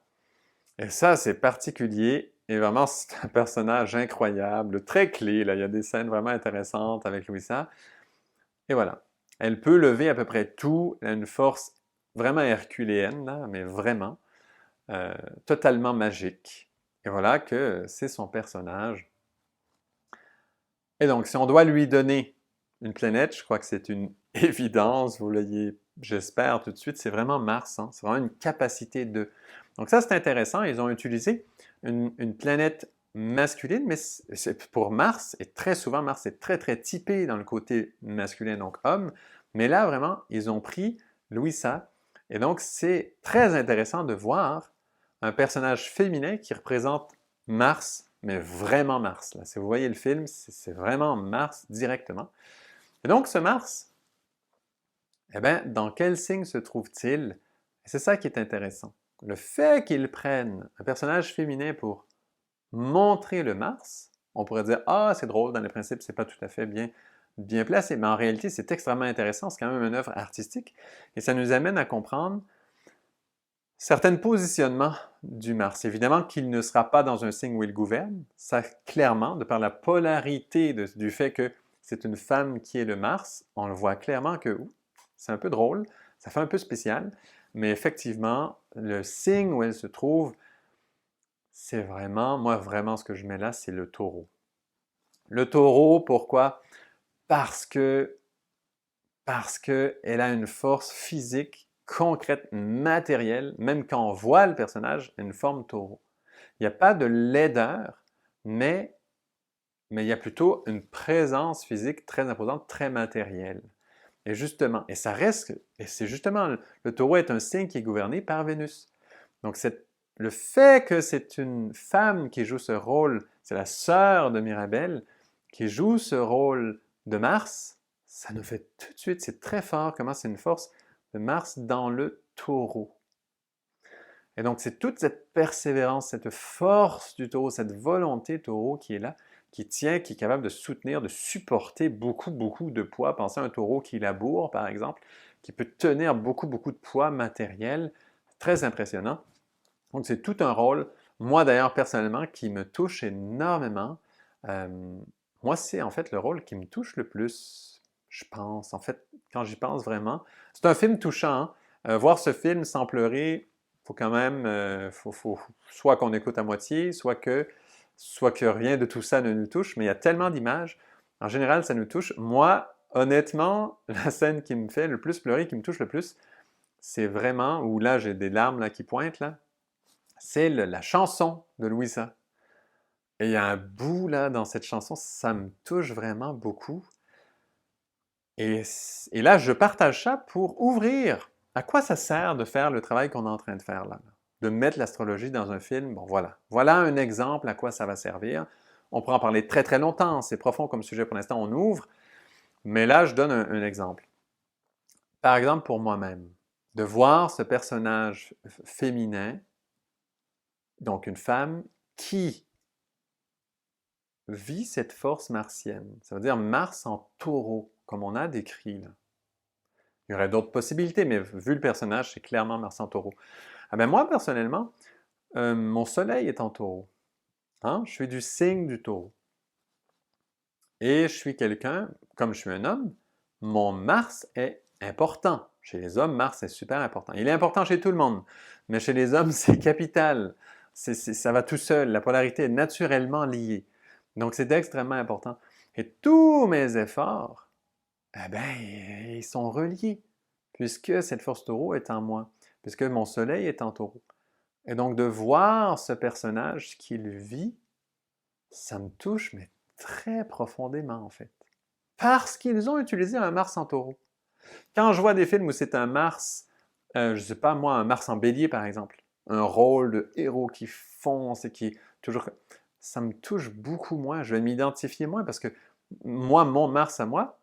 Et ça, c'est particulier. Et vraiment, c'est un personnage incroyable, très clé. Là. Il y a des scènes vraiment intéressantes avec Louisa. Et voilà. Elle peut lever à peu près tout. Elle a une force vraiment herculéenne, là, mais vraiment, totalement magique. Et voilà que c'est son personnage. Et donc, si on doit lui donner une planète, je crois que c'est une évidence, vous l'ayez, j'espère, tout de suite, c'est vraiment Mars. Hein? C'est vraiment une capacité de... Donc ça, c'est intéressant. Ils ont utilisé une planète masculine, mais pour Mars, et très souvent, Mars est très, très typé dans le côté masculin, donc homme. Mais là, vraiment, ils ont pris Louisa. Et donc, c'est très intéressant de voir un personnage féminin qui représente Mars, mais vraiment Mars. Là. Si vous voyez le film, c'est vraiment Mars directement. Et donc, ce Mars, eh bien, dans quel signe se trouve-t-il? C'est ça qui est intéressant. Le fait qu'ils prennent un personnage féminin pour montrer le Mars, on pourrait dire « Ah, c'est drôle, dans les principes, c'est pas tout à fait bien placé. » Mais en réalité, c'est extrêmement intéressant. C'est quand même une œuvre artistique. Et ça nous amène à comprendre certains positionnements du Mars. Évidemment qu'il ne sera pas dans un signe où il gouverne. Ça, clairement, de par la polarité du fait que c'est une femme qui est le Mars, on le voit clairement que c'est un peu drôle, ça fait un peu spécial, mais effectivement, le signe où elle se trouve, c'est vraiment, moi vraiment ce que je mets là, c'est le taureau. Le taureau, pourquoi? Parce qu'elle a une force physique concrète, matérielle, même quand on voit le personnage, une forme taureau. Il n'y a pas de laideur, mais il y a plutôt une présence physique très imposante, très matérielle. Et justement, et c'est justement, le taureau est un signe qui est gouverné par Vénus. Donc le fait que c'est une femme qui joue ce rôle, c'est la sœur de Mirabel, qui joue ce rôle de Mars, ça nous fait tout de suite, c'est très fort comment c'est une force de Mars dans le taureau. Et donc, c'est toute cette persévérance, cette force du taureau, cette volonté taureau qui est là, qui tient, qui est capable de soutenir, de supporter beaucoup, beaucoup de poids. Pensez à un taureau qui laboure, par exemple, qui peut tenir beaucoup, beaucoup de poids matériel. Très impressionnant. Donc, c'est tout un rôle, moi d'ailleurs, personnellement, qui me touche énormément. Moi, c'est en fait le rôle qui me touche le plus, je pense. En fait, quand j'y pense vraiment, c'est un film touchant. Hein? Voir ce film sans pleurer, faut quand même, soit qu'on écoute à moitié, soit que rien de tout ça ne nous touche, mais il y a tellement d'images. En général, ça nous touche. Moi, honnêtement, la scène qui me fait le plus pleurer, qui me touche le plus, c'est vraiment, où là, j'ai des larmes là, qui pointent, là, c'est la chanson de Louisa. Et il y a un bout, là, dans cette chanson, ça me touche vraiment beaucoup. Et là, je partage ça pour ouvrir. À quoi ça sert de faire le travail qu'on est en train de faire là? De mettre l'astrologie dans un film? Bon, voilà. Voilà un exemple à quoi ça va servir. On pourra en parler très très longtemps. C'est profond comme sujet pour l'instant, on ouvre. Mais là, je donne un exemple. Par exemple, pour moi-même, de voir ce personnage féminin, donc une femme, qui vit cette force martienne. Ça veut dire Mars en taureau, comme on a décrit là. Il y aurait d'autres possibilités, mais vu le personnage, c'est clairement Mars en taureau. Ah ben moi, personnellement, mon soleil est en taureau. Hein? Je suis du signe du taureau. Et je suis quelqu'un, comme je suis un homme, mon Mars est important. Chez les hommes, Mars est super important. Il est important chez tout le monde, mais chez les hommes, c'est capital. Ça va tout seul. La polarité est naturellement liée. Donc, c'est extrêmement important. Et tous mes efforts, eh bien, ils sont reliés, puisque cette force taureau est en moi, puisque mon soleil est en taureau. Et donc, de voir ce personnage qu'il vit, ça me touche, mais très profondément, en fait. Parce qu'ils ont utilisé un Mars en taureau. Quand je vois des films où c'est un Mars, je ne sais pas moi, un Mars en bélier, par exemple, un rôle de héros qui fonce et qui est toujours... Ça me touche beaucoup moins, je vais m'identifier moins parce que moi, mon Mars à moi,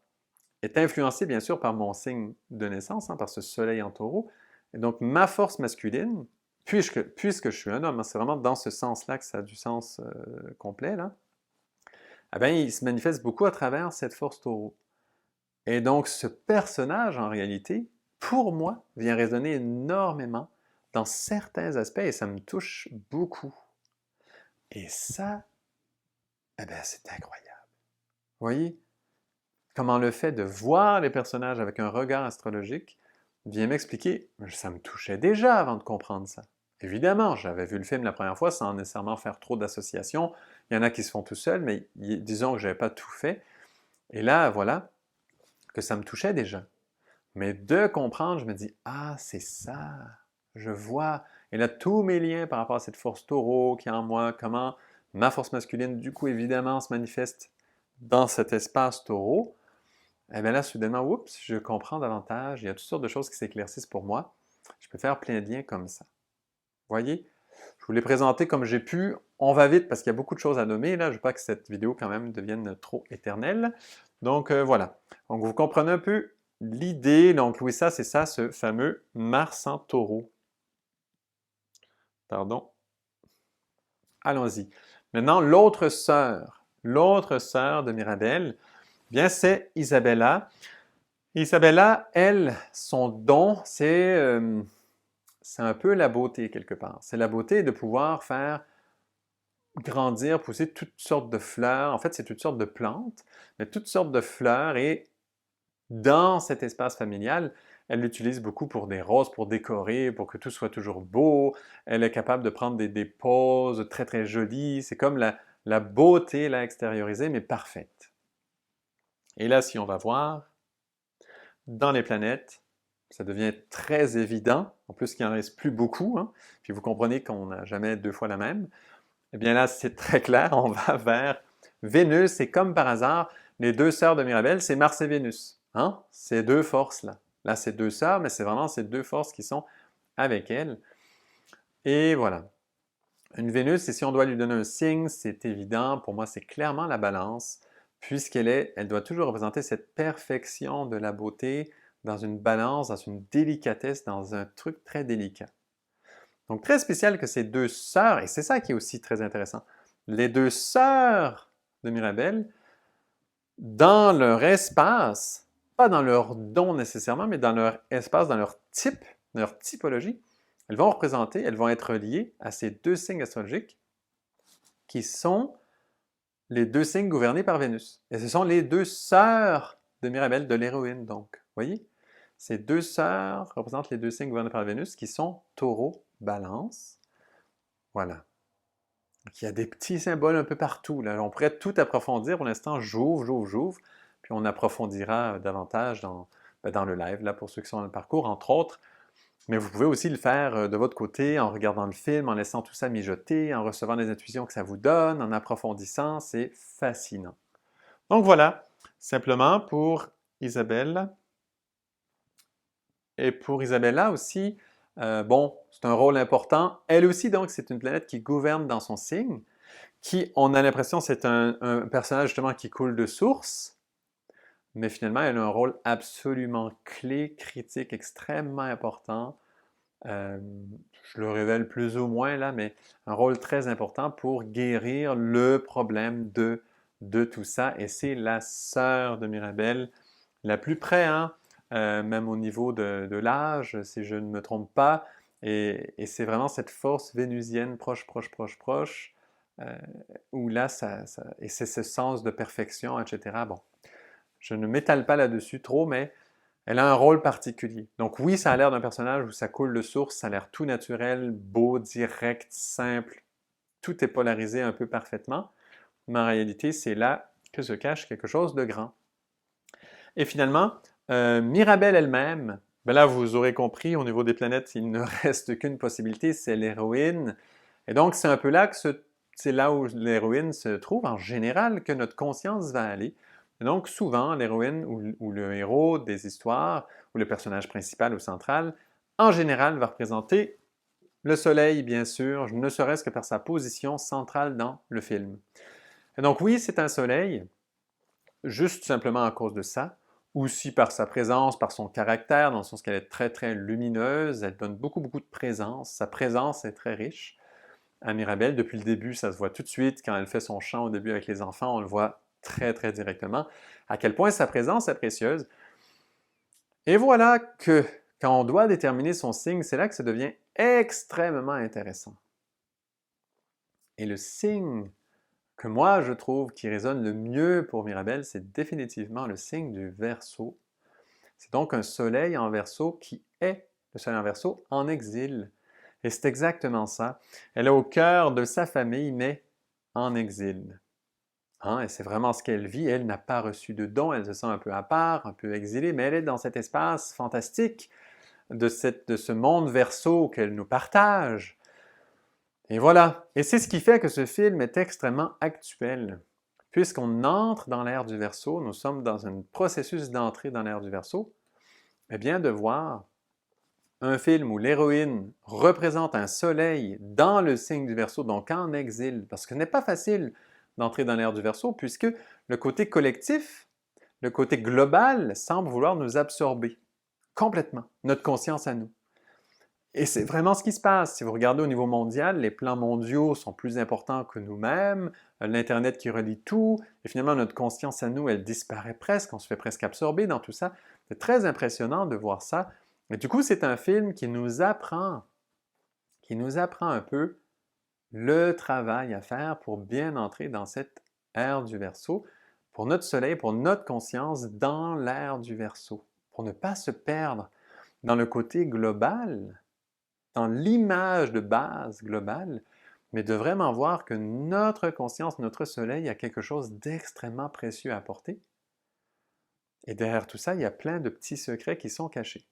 est influencé bien sûr par mon signe de naissance, hein, par ce soleil en taureau. Et donc ma force masculine, puisque je suis un homme, hein, c'est vraiment dans ce sens-là que ça a du sens complet, là, eh bien, il se manifeste beaucoup à travers cette force taureau. Et donc, ce personnage, en réalité, pour moi, vient résonner énormément dans certains aspects et ça me touche beaucoup. Et ça, eh bien, c'est incroyable. Vous voyez comment le fait de voir les personnages avec un regard astrologique vient m'expliquer, ça me touchait déjà avant de comprendre ça. Évidemment, j'avais vu le film la première fois sans nécessairement faire trop d'associations. Il y en a qui se font tout seuls, mais disons que je n'avais pas tout fait. Et là, voilà, que ça me touchait déjà. Mais de comprendre, je me dis, ah, c'est ça, je vois. Et là, tous mes liens par rapport à cette force taureau qui est en moi, comment ma force masculine, du coup, évidemment, se manifeste dans cet espace taureau, et bien là, soudainement, oups, je comprends davantage. Il y a toutes sortes de choses qui s'éclaircissent pour moi. Je peux faire plein de liens comme ça. Vous voyez? Je vous l'ai présenté comme j'ai pu. On va vite parce qu'il y a beaucoup de choses à nommer. Là, je ne veux pas que cette vidéo quand même devienne trop éternelle. Donc voilà. Donc vous comprenez un peu l'idée. Donc oui, ça, c'est ça, ce fameux Mars en taureau. Pardon. Allons-y. Maintenant, l'autre sœur de Mirabelle, bien c'est Isabella. Isabella, elle, son don, c'est un peu la beauté quelque part. C'est la beauté de pouvoir faire grandir, pousser toutes sortes de fleurs. En fait, c'est toutes sortes de plantes, mais toutes sortes de fleurs. Et dans cet espace familial, elle l'utilise beaucoup pour des roses, pour décorer, pour que tout soit toujours beau. Elle est capable de prendre des poses très, très jolies. C'est comme la beauté, là, extériorisée, mais parfaite. Et là, si on va voir, dans les planètes, ça devient très évident, en plus qu'il n'en reste plus beaucoup, hein, puis vous comprenez qu'on n'a jamais deux fois la même, eh bien là, c'est très clair, on va vers Vénus, et comme par hasard, les deux sœurs de Mirabelle, c'est Mars et Vénus, hein? Ces deux forces-là. Là, c'est deux sœurs, mais c'est vraiment ces deux forces qui sont avec elle. Et voilà. Une Vénus, et si on doit lui donner un signe, c'est évident, pour moi, c'est clairement la balance, elle doit toujours représenter cette perfection de la beauté dans une balance, dans une délicatesse, dans un truc très délicat. Donc, très spécial que ces deux sœurs, et c'est ça qui est aussi très intéressant, les deux sœurs de Mirabelle, dans leur espace, pas dans leur don nécessairement, mais dans leur espace, dans leur type, dans leur typologie, elles vont être liées à ces deux signes astrologiques qui sont les deux signes gouvernés par Vénus. Et ce sont les deux sœurs de Mirabelle, de l'héroïne donc. Voyez? Ces deux sœurs représentent les deux signes gouvernés par Vénus qui sont Taureau, Balance. Voilà. Donc, il y a des petits symboles un peu partout. Là. On pourrait tout approfondir. Pour l'instant, j'ouvre. Puis on approfondira davantage dans le live, là, pour ceux qui sont dans le parcours, entre autres. Mais vous pouvez aussi le faire de votre côté en regardant le film, en laissant tout ça mijoter, en recevant les intuitions que ça vous donne, en approfondissant. C'est fascinant. Donc voilà, simplement pour Isabelle. Et pour Isabella aussi, bon, c'est un rôle important. Elle aussi, donc, c'est une planète qui gouverne dans son signe, qui, on a l'impression, c'est un personnage justement qui coule de source, mais finalement, elle a un rôle absolument clé, critique, extrêmement important. Je le révèle plus ou moins là, mais un rôle très important pour guérir le problème de tout ça. Et c'est la sœur de Mirabelle, la plus près, hein, même au niveau de l'âge, si je ne me trompe pas. Et c'est vraiment cette force vénusienne proche, où là, et c'est ce sens de perfection, etc. Bon, je ne m'étale pas là-dessus trop, mais elle a un rôle particulier. Donc oui, ça a l'air d'un personnage où ça coule de source, ça a l'air tout naturel, beau, direct, simple. Tout est polarisé un peu parfaitement, mais en réalité, c'est là que se cache quelque chose de grand. Et finalement, Mirabelle elle-même, ben là, vous aurez compris, au niveau des planètes, il ne reste qu'une possibilité, c'est l'héroïne. Et donc, c'est un peu là que c'est là où l'héroïne se trouve, en général, que notre conscience va aller. Et donc, souvent, l'héroïne ou le héros des histoires, ou le personnage principal ou central, en général, va représenter le soleil, bien sûr, ne serait-ce que par sa position centrale dans le film. Et donc, oui, c'est un soleil, juste simplement à cause de ça, aussi par sa présence, par son caractère, dans le sens qu'elle est très, très lumineuse, elle donne beaucoup, beaucoup de présence, sa présence est très riche. À Mirabelle, depuis le début, ça se voit tout de suite, quand elle fait son chant au début avec les enfants, on le voit très, très directement à quel point sa présence est précieuse. Et voilà que quand on doit déterminer son signe, c'est là que ça devient extrêmement intéressant. Et le signe que moi, je trouve qui résonne le mieux pour Mirabelle, c'est définitivement le signe du Verseau. C'est donc un soleil en Verseau qui est le soleil en Verseau en exil. Et c'est exactement ça. Elle est au cœur de sa famille, mais en exil. Hein, et c'est vraiment ce qu'elle vit. Elle n'a pas reçu de don, elle se sent un peu à part, un peu exilée, mais elle est dans cet espace fantastique de ce monde Verseau qu'elle nous partage. Et voilà. Et c'est ce qui fait que ce film est extrêmement actuel. Puisqu'on entre dans l'ère du Verseau, nous sommes dans un processus d'entrée dans l'ère du Verseau, eh bien de voir un film où l'héroïne représente un soleil dans le signe du Verseau, donc en exil, parce que ce n'est pas facile d'entrer dans l'ère du Verseau, puisque le côté collectif, le côté global semble vouloir nous absorber complètement, notre conscience à nous. Et c'est vraiment ce qui se passe. Si vous regardez au niveau mondial, les plans mondiaux sont plus importants que nous-mêmes, l'Internet qui relie tout, et finalement notre conscience à nous, elle disparaît presque, on se fait presque absorber dans tout ça. C'est très impressionnant de voir ça. Et du coup, c'est un film qui nous apprend un peu le travail à faire pour bien entrer dans cette ère du Verseau, pour notre soleil, pour notre conscience dans l'ère du Verseau, pour ne pas se perdre dans le côté global, dans l'image de base globale, mais de vraiment voir que notre conscience, notre soleil a quelque chose d'extrêmement précieux à apporter. Et derrière tout ça, il y a plein de petits secrets qui sont cachés.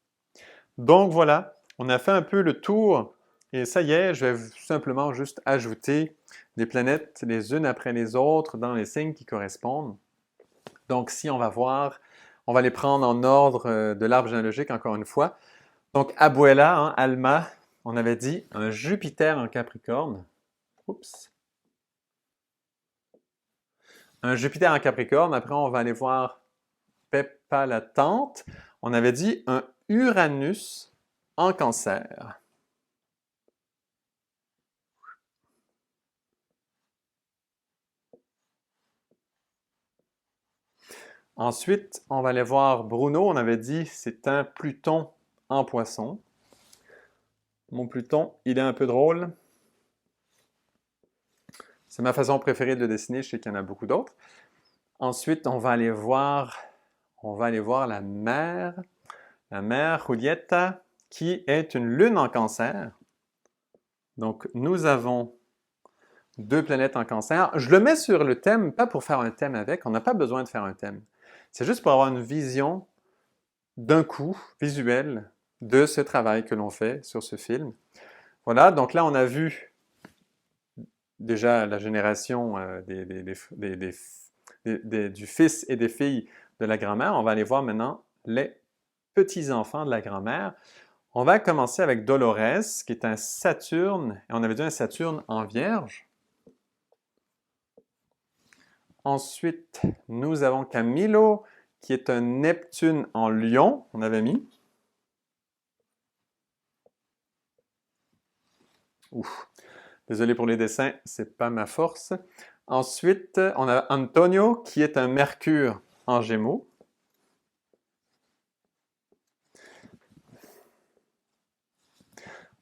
Donc voilà, on a fait un peu le tour et ça y est, je vais simplement juste ajouter des planètes les unes après les autres dans les signes qui correspondent. Donc si on va voir, on va les prendre en ordre de l'arbre généalogique encore une fois. Donc Abuela, hein, Alma, on avait dit un Jupiter en Capricorne. Oups. Un Jupiter en Capricorne. Après, on va aller voir Peppa la tante. On avait dit un Uranus en Cancer. Ensuite, on va aller voir Bruno. On avait dit c'est un Pluton en Poisson. Mon Pluton, il est un peu drôle. C'est ma façon préférée de le dessiner. Je sais qu'il y en a beaucoup d'autres. Ensuite, on va aller voir la mère Julieta, qui est une lune en Cancer. Donc, nous avons deux planètes en Cancer. Je le mets sur le thème, pas pour faire un thème avec, on n'a pas besoin de faire un thème. C'est juste pour avoir une vision d'un coup visuel de ce travail que l'on fait sur ce film. Voilà, donc là, on a vu déjà la génération du fils et des filles de la grand-mère. On va aller voir maintenant les petits-enfants de la grand-mère. On va commencer avec Dolores, qui est un Saturne, et on avait dit un Saturne en Vierge. Ensuite, nous avons Camilo, qui est un Neptune en Lion, on avait mis. Ouf, désolé pour les dessins, c'est pas ma force. Ensuite, on a Antonio, qui est un Mercure en Gémeaux.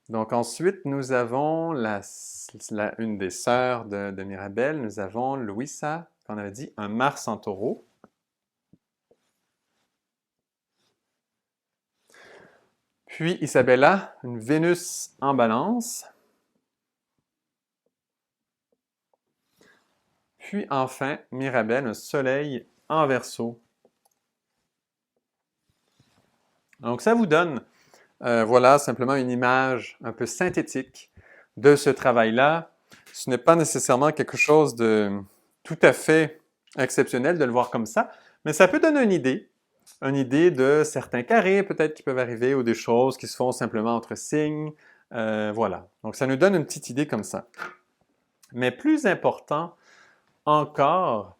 Donc ensuite, nous avons une des sœurs de Mirabelle, nous avons Louisa, qu'on avait dit un Mars en Taureau. Puis Isabella, une Vénus en Balance. Puis enfin, Mirabelle, un Soleil en Verseau. Donc ça vous donne, voilà, simplement une image un peu synthétique de ce travail-là. Ce n'est pas nécessairement quelque chose de tout à fait exceptionnel de le voir comme ça, mais ça peut donner une idée de certains carrés peut-être qui peuvent arriver ou des choses qui se font simplement entre signes. Voilà. Donc ça nous donne une petite idée comme ça. Mais plus important encore,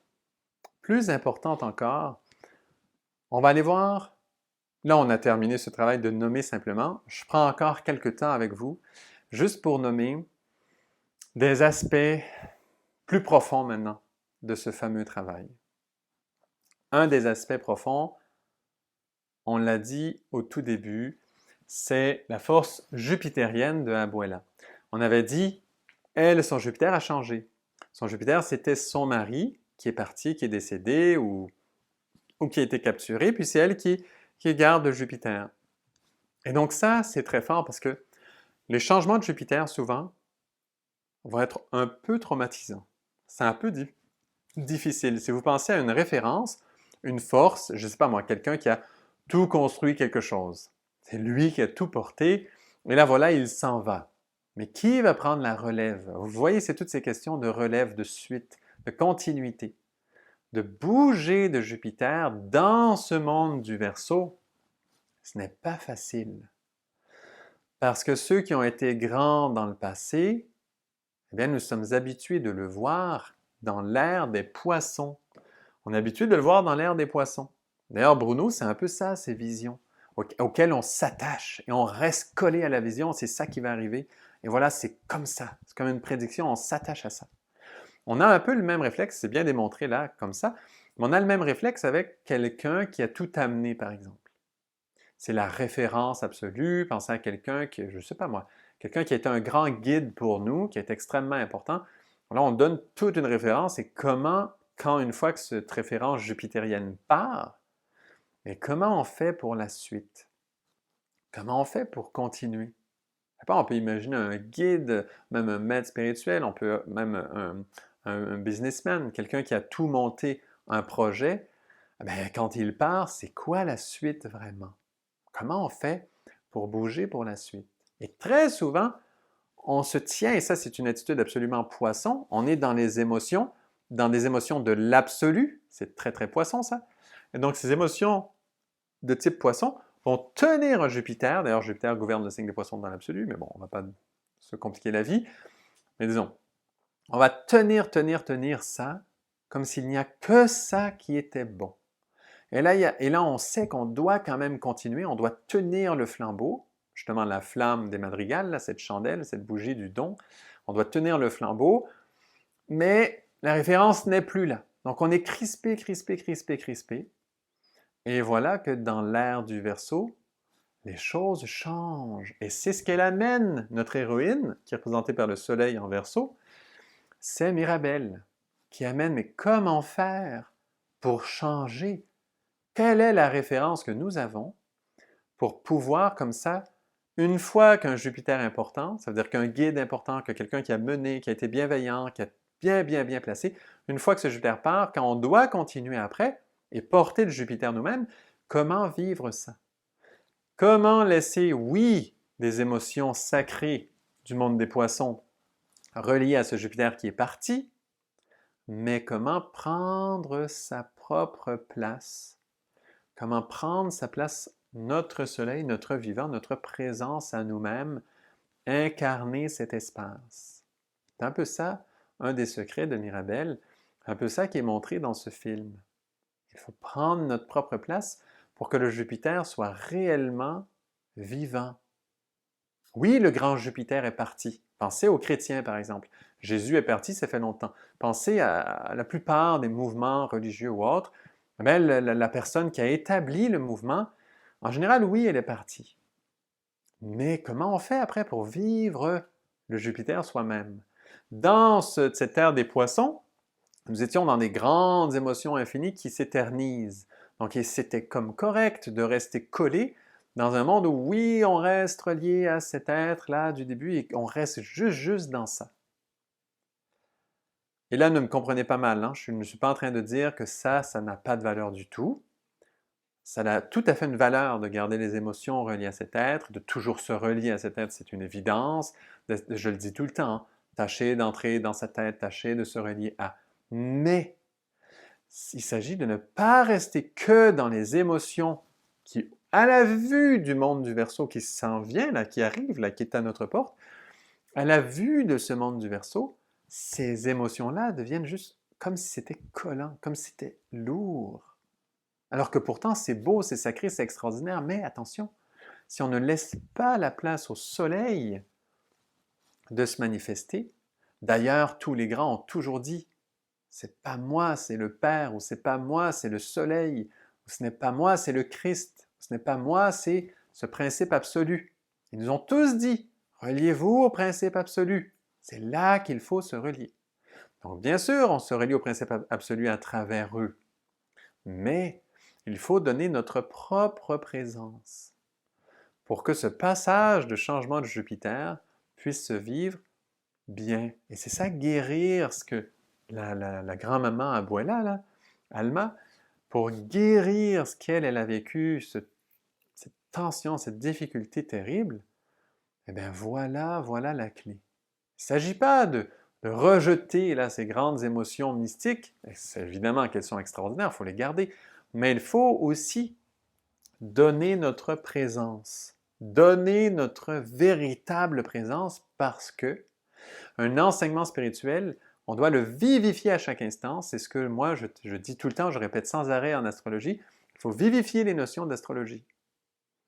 on va aller voir. Là, on a terminé ce travail de nommer simplement. Je prends encore quelques temps avec vous, juste pour nommer des aspects plus profonds maintenant de ce fameux travail. un des aspects profonds, on l'a dit au tout début, c'est la force jupitérienne de Abuela. On avait dit, elle, son Jupiter a changé. Son Jupiter, c'était son mari qui est parti, qui est décédé ou qui a été capturé, puis c'est elle qui garde Jupiter. Et donc ça, c'est très fort parce que les changements de Jupiter, souvent, vont être un peu traumatisants. C'est un peu difficile. Si vous pensez à une référence, une force, je ne sais pas moi, quelqu'un qui a tout construit quelque chose. C'est lui qui a tout porté, et là voilà, il s'en va. Mais qui va prendre la relève? Vous voyez, c'est toutes ces questions de relève, de suite, de continuité. De bouger de Jupiter dans ce monde du Verseau, ce n'est pas facile. Parce que ceux qui ont été grands dans le passé, eh bien, nous sommes habitués de le voir dans l'ère des poissons. On est habitué de le voir dans l'ère des poissons. D'ailleurs, Bruno, c'est un peu ça, ces visions, auxquelles on s'attache et on reste collé à la vision, c'est ça qui va arriver. Et voilà, c'est comme ça, c'est comme une prédiction, on s'attache à ça. On a un peu le même réflexe, c'est bien démontré là, comme ça, mais on a le même réflexe avec quelqu'un qui a tout amené, par exemple. C'est la référence absolue, pensez à quelqu'un qui, je ne sais pas moi, quelqu'un qui a été un grand guide pour nous, qui est extrêmement important. Là, on donne toute une référence et comment, quand une fois que cette référence jupitérienne part, et comment on fait pour la suite? Comment on fait pour continuer? On peut imaginer un guide, même un maître spirituel, on peut même un businessman, quelqu'un qui a tout monté un projet. Bien, quand il part, c'est quoi la suite vraiment? Comment on fait pour bouger pour la suite? Et très souvent, on se tient, et ça c'est une attitude absolument poisson, on est dans les émotions, dans des émotions de l'absolu, c'est très très poisson ça. Et donc ces émotions de type poisson vont tenir un Jupiter, d'ailleurs Jupiter gouverne le signe des poissons dans l'absolu, mais bon, on ne va pas se compliquer la vie, mais disons, on va tenir ça comme s'il n'y a que ça qui était bon. Et là, on sait qu'on doit quand même continuer, on doit tenir le flambeau, justement la flamme des madrigals, là, cette chandelle, cette bougie du don, on doit tenir le flambeau, mais la référence n'est plus là. Donc on est crispé, et voilà que dans l'ère du Verseau, les choses changent. Et c'est ce qu'elle amène, notre héroïne, qui est représentée par le soleil en Verseau, c'est Mirabelle, qui amène, mais comment faire pour changer? Quelle est la référence que nous avons pour pouvoir, comme ça, une fois qu'un Jupiter important, ça veut dire qu'un guide important, que quelqu'un qui a mené, qui a été bienveillant, qui a bien placé, une fois que ce Jupiter part, quand on doit continuer après et porter le Jupiter nous-mêmes, comment vivre ça? Comment laisser, oui, des émotions sacrées du monde des poissons reliées à ce Jupiter qui est parti, mais comment prendre sa propre place? Comment prendre sa place, notre soleil, notre vivant, notre présence à nous-mêmes, incarner cet espace? C'est un peu ça, un des secrets de Mirabelle, un peu ça qui est montré dans ce film. Il faut prendre notre propre place pour que le Jupiter soit réellement vivant. Oui, le grand Jupiter est parti. Pensez aux chrétiens, par exemple. Jésus est parti, ça fait longtemps. Pensez à la plupart des mouvements religieux ou autres. Bien, la personne qui a établi le mouvement, en général, oui, elle est partie. Mais comment on fait après pour vivre le Jupiter soi-même? Dans cette ère des poissons, nous étions dans des grandes émotions infinies qui s'éternisent. Donc, c'était comme correct de rester collé dans un monde où, oui, on reste relié à cet être-là du début et on reste juste dans ça. Et là, ne me comprenez pas mal, hein? Je ne suis pas en train de dire que ça n'a pas de valeur du tout. Ça a tout à fait une valeur de garder les émotions reliées à cet être, de toujours se relier à cet être, c'est une évidence. Je le dis tout le temps, hein? Tâchez d'entrer dans sa tête, tâchez de se relier à. Mais il s'agit de ne pas rester que dans les émotions qui, à la vue du monde du Verseau qui s'en vient, là, qui arrive, là, qui est à notre porte, à la vue de ce monde du Verseau, ces émotions-là deviennent juste comme si c'était collant, comme si c'était lourd. Alors que pourtant, c'est beau, c'est sacré, c'est extraordinaire, mais attention, si on ne laisse pas la place au soleil de se manifester, d'ailleurs, tous les grands ont toujours dit, c'est pas moi, c'est le Père, ou c'est pas moi, c'est le soleil, ou ce n'est pas moi, c'est le Christ, ce n'est pas moi, c'est ce principe absolu. Ils nous ont tous dit, reliez-vous au principe absolu. C'est là qu'il faut se relier. Donc bien sûr, on se relie au principe absolu à travers eux, mais il faut donner notre propre présence pour que ce passage de changement de Jupiter puisse se vivre bien. Et c'est ça, guérir ce que la grand-maman Abuela, là, Alma, pour guérir ce qu'elle a vécu, cette tension, cette difficulté terrible, eh bien voilà la clé. Il ne s'agit pas de rejeter là, ces grandes émotions mystiques. C'est évidemment qu'elles sont extraordinaires, il faut les garder, mais il faut aussi donner notre présence, donner notre véritable présence parce que un enseignement spirituel, on doit le vivifier à chaque instant. C'est ce que moi, je dis tout le temps, je répète sans arrêt en astrologie. Il faut vivifier les notions d'astrologie.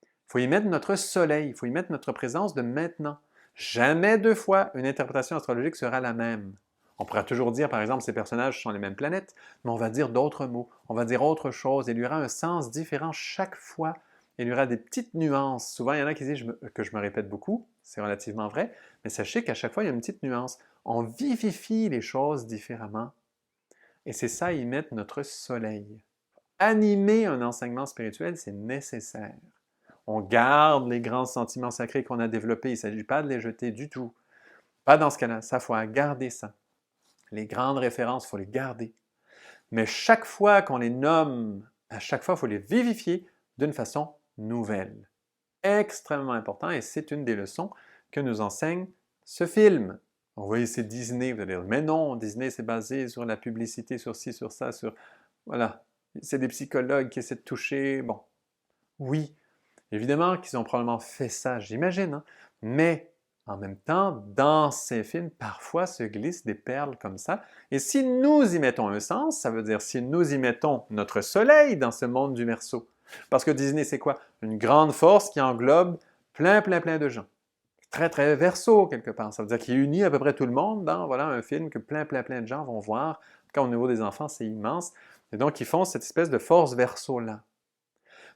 Il faut y mettre notre soleil, il faut y mettre notre présence de maintenant. Jamais deux fois une interprétation astrologique sera la même. On pourra toujours dire, par exemple, ces personnages sont les mêmes planètes, mais on va dire d'autres mots, on va dire autre chose, et il y aura un sens différent chaque fois. Il y aura des petites nuances. Souvent, il y en a qui disent que je me répète beaucoup, c'est relativement vrai, mais sachez qu'à chaque fois, il y a une petite nuance. On vivifie les choses différemment, et c'est ça, y mettre notre soleil. Animer un enseignement spirituel, c'est nécessaire. On garde les grands sentiments sacrés qu'on a développés, il ne s'agit pas de les jeter du tout. Pas dans ce cas-là, ça, il faut garder ça. Les grandes références, il faut les garder. Mais chaque fois qu'on les nomme, à chaque fois, il faut les vivifier d'une façon nouvelle. Extrêmement important, et c'est une des leçons que nous enseigne ce film. On voit c'est Disney, vous allez dire, mais non, Disney c'est basé sur la publicité, sur ci, sur ça, sur... Voilà, c'est des psychologues qui essaient de toucher, bon, oui, évidemment qu'ils ont probablement fait ça, j'imagine, hein? Mais en même temps, dans ces films, parfois se glissent des perles comme ça. Et si nous y mettons un sens, ça veut dire si nous y mettons notre soleil dans ce monde du Verseau. Parce que Disney, c'est quoi? Une grande force qui englobe plein de gens. Très Verseau, quelque part. Ça veut dire qu'il unit à peu près tout le monde dans voilà, un film que plein de gens vont voir. En tout cas, au niveau des enfants, c'est immense. Et donc, ils font cette espèce de force Verseau-là.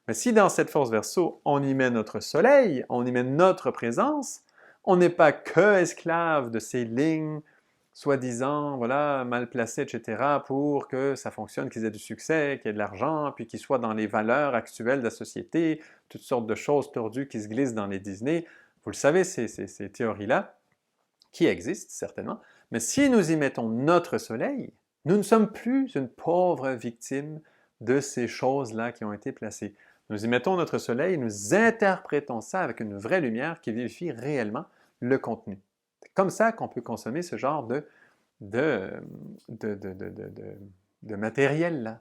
Mais si dans cette force Verseau, on y met notre soleil, on y met notre présence, on n'est pas que esclave de ces lignes soi-disant, voilà, mal placées, etc., pour que ça fonctionne, qu'ils aient du succès, qu'il y ait de l'argent, puis qu'ils soient dans les valeurs actuelles de la société, toutes sortes de choses tordues qui se glissent dans les Disney. Vous le savez, ces théories-là, qui existent certainement, mais si nous y mettons notre soleil, nous ne sommes plus une pauvre victime de ces choses-là qui ont été placées. Nous y mettons notre soleil, nous interprétons ça avec une vraie lumière qui vérifie réellement le contenu. C'est comme ça qu'on peut consommer ce genre de matériel-là.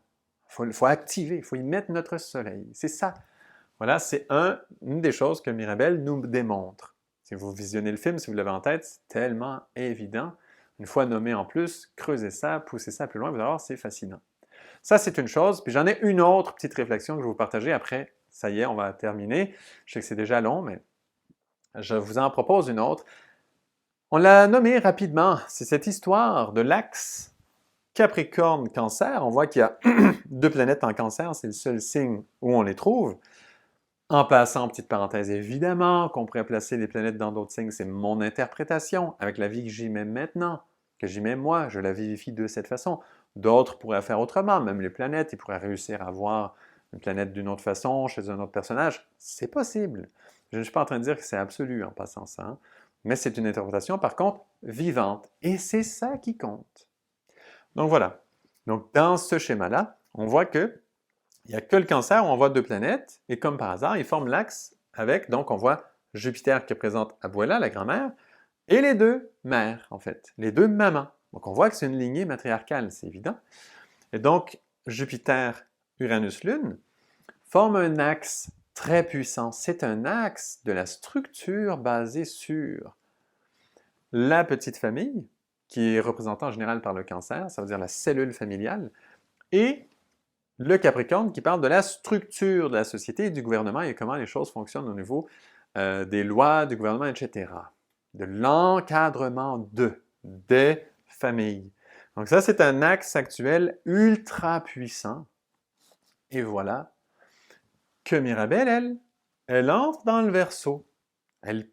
Il faut activer, il faut y mettre notre soleil. C'est ça. Voilà, c'est une des choses que Mirabel nous démontre. Si vous visionnez le film, si vous l'avez en tête, c'est tellement évident. Une fois nommé en plus, creusez ça, poussez ça plus loin, vous allez voir, c'est fascinant. Ça, c'est une chose. Puis j'en ai une autre petite réflexion que je vais vous partager après. Ça y est, on va terminer. Je sais que c'est déjà long, mais je vous en propose une autre. On l'a nommé rapidement. C'est cette histoire de l'axe Capricorne-Cancer. On voit qu'il y a deux planètes en Cancer. C'est le seul signe où on les trouve. En passant, petite parenthèse, évidemment qu'on pourrait placer les planètes dans d'autres signes. C'est mon interprétation avec la vie que j'y mets maintenant, que j'y mets moi. Je la vivifie de cette façon. D'autres pourraient faire autrement. Même les planètes, ils pourraient réussir à voir une planète d'une autre façon chez un autre personnage. C'est possible. Je ne suis pas en train de dire que c'est absolu en passant ça, hein? Mais c'est une interprétation, par contre, vivante. Et c'est ça qui compte. Donc voilà. Donc dans ce schéma-là, on voit que il n'y a que le Cancer où on voit deux planètes, et comme par hasard, ils forment l'axe avec, donc on voit Jupiter qui représente Abuela, la grand-mère, et les deux mères, en fait, les deux mamans. Donc on voit que c'est une lignée matriarcale, c'est évident. Et donc, Jupiter, Uranus, Lune forment un axe très puissant. C'est un axe de la structure basée sur la petite famille, qui est représentée en général par le Cancer, ça veut dire la cellule familiale, et le Capricorne qui parle de la structure de la société et du gouvernement et comment les choses fonctionnent au niveau des lois, du gouvernement, etc. De l'encadrement des familles. Donc ça, c'est un axe actuel ultra puissant. Et voilà que Mirabelle, elle entre dans le Verseau. Elle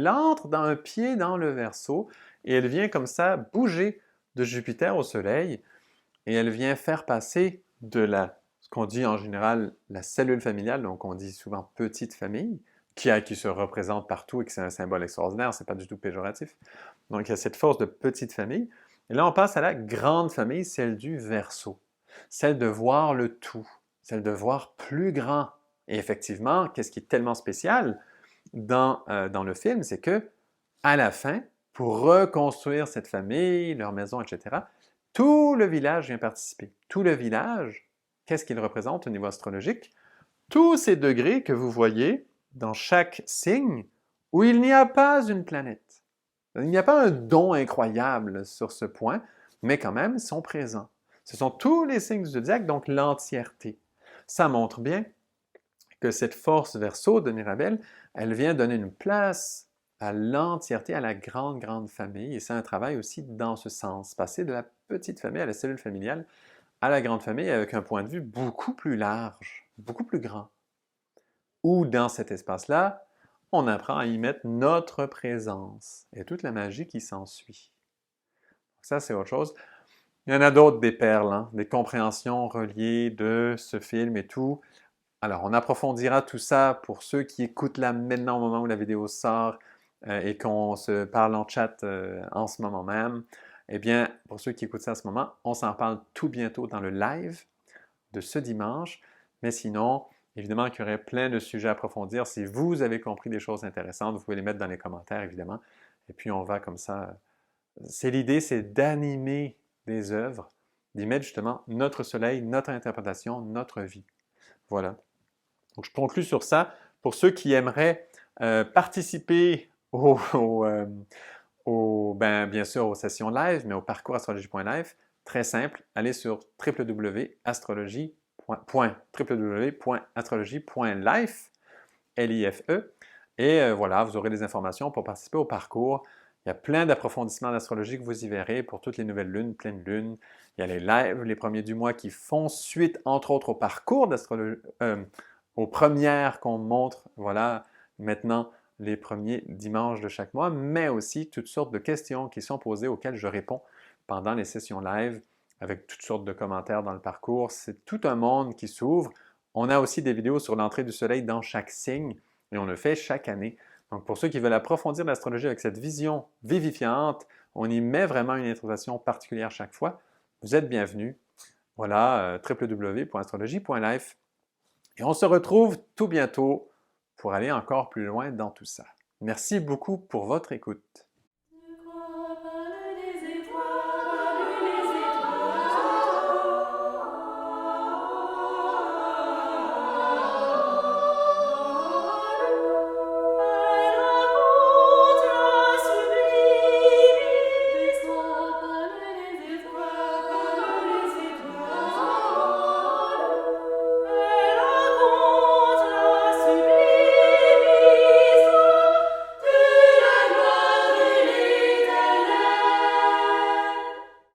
entre d'un pied dans le Verseau et elle vient comme ça bouger de Jupiter au Soleil et elle vient faire passer ce qu'on dit en général la cellule familiale, donc on dit souvent petite famille, qui se représente partout et que c'est un symbole extraordinaire, c'est pas du tout péjoratif. Donc il y a cette force de petite famille. Et là, on passe à la grande famille, celle du Verseau, celle de voir le tout, celle de voir plus grand. Et effectivement, qu'est-ce qui est tellement spécial dans le film, c'est que à la fin, pour reconstruire cette famille, leur maison, etc., tout le village vient participer. Tout le village, qu'est-ce qu'il représente au niveau astrologique? Tous ces degrés que vous voyez dans chaque signe où il n'y a pas une planète. Il n'y a pas un don incroyable sur ce point, mais quand même, ils sont présents. Ce sont tous les signes du zodiaque, donc l'entièreté. Ça montre bien que cette force Verseau de Mirabelle, elle vient donner une place à l'entièreté, à la grande, grande famille. Et c'est un travail aussi dans ce sens, passer de la petite famille à la cellule familiale, à la grande famille avec un point de vue beaucoup plus large, beaucoup plus grand. Où dans cet espace-là, on apprend à y mettre notre présence et toute la magie qui s'ensuit. Ça, c'est autre chose. Il y en a d'autres, des perles, hein, des compréhensions reliées de ce film et tout. Alors, on approfondira tout ça pour ceux qui écoutent là maintenant au moment où la vidéo sort et qu'on se parle en chat en ce moment même. Eh bien, pour ceux qui écoutent ça à ce moment, on s'en parle tout bientôt dans le live de ce dimanche. Mais sinon, évidemment qu'il y aurait plein de sujets à approfondir. Si vous avez compris des choses intéressantes, vous pouvez les mettre dans les commentaires, évidemment. Et puis, on va comme ça. L'idée, c'est d'animer des œuvres, d'y mettre justement notre soleil, notre interprétation, notre vie. Voilà. Donc, je conclue sur ça. Pour ceux qui aimeraient participer bien sûr aux sessions live, mais au parcours astrologie.live, très simple, allez sur www.astrologie.life, L-I-F-E, et voilà, vous aurez des informations pour participer au parcours. Il y a plein d'approfondissements d'astrologie que vous y verrez pour toutes les nouvelles lunes, pleines lunes. Il y a les lives, les premiers du mois qui font suite, entre autres, au parcours d'astrologie, aux premières qu'on montre, voilà, maintenant, les premiers dimanches de chaque mois, mais aussi toutes sortes de questions qui sont posées auxquelles je réponds pendant les sessions live avec toutes sortes de commentaires dans le parcours. C'est tout un monde qui s'ouvre. On a aussi des vidéos sur l'entrée du soleil dans chaque signe et on le fait chaque année. Donc, pour ceux qui veulent approfondir l'astrologie avec cette vision vivifiante, on y met vraiment une interprétation particulière chaque fois. Vous êtes bienvenus. Voilà, www.astrologie.life. Et on se retrouve tout bientôt pour aller encore plus loin dans tout ça. Merci beaucoup pour votre écoute.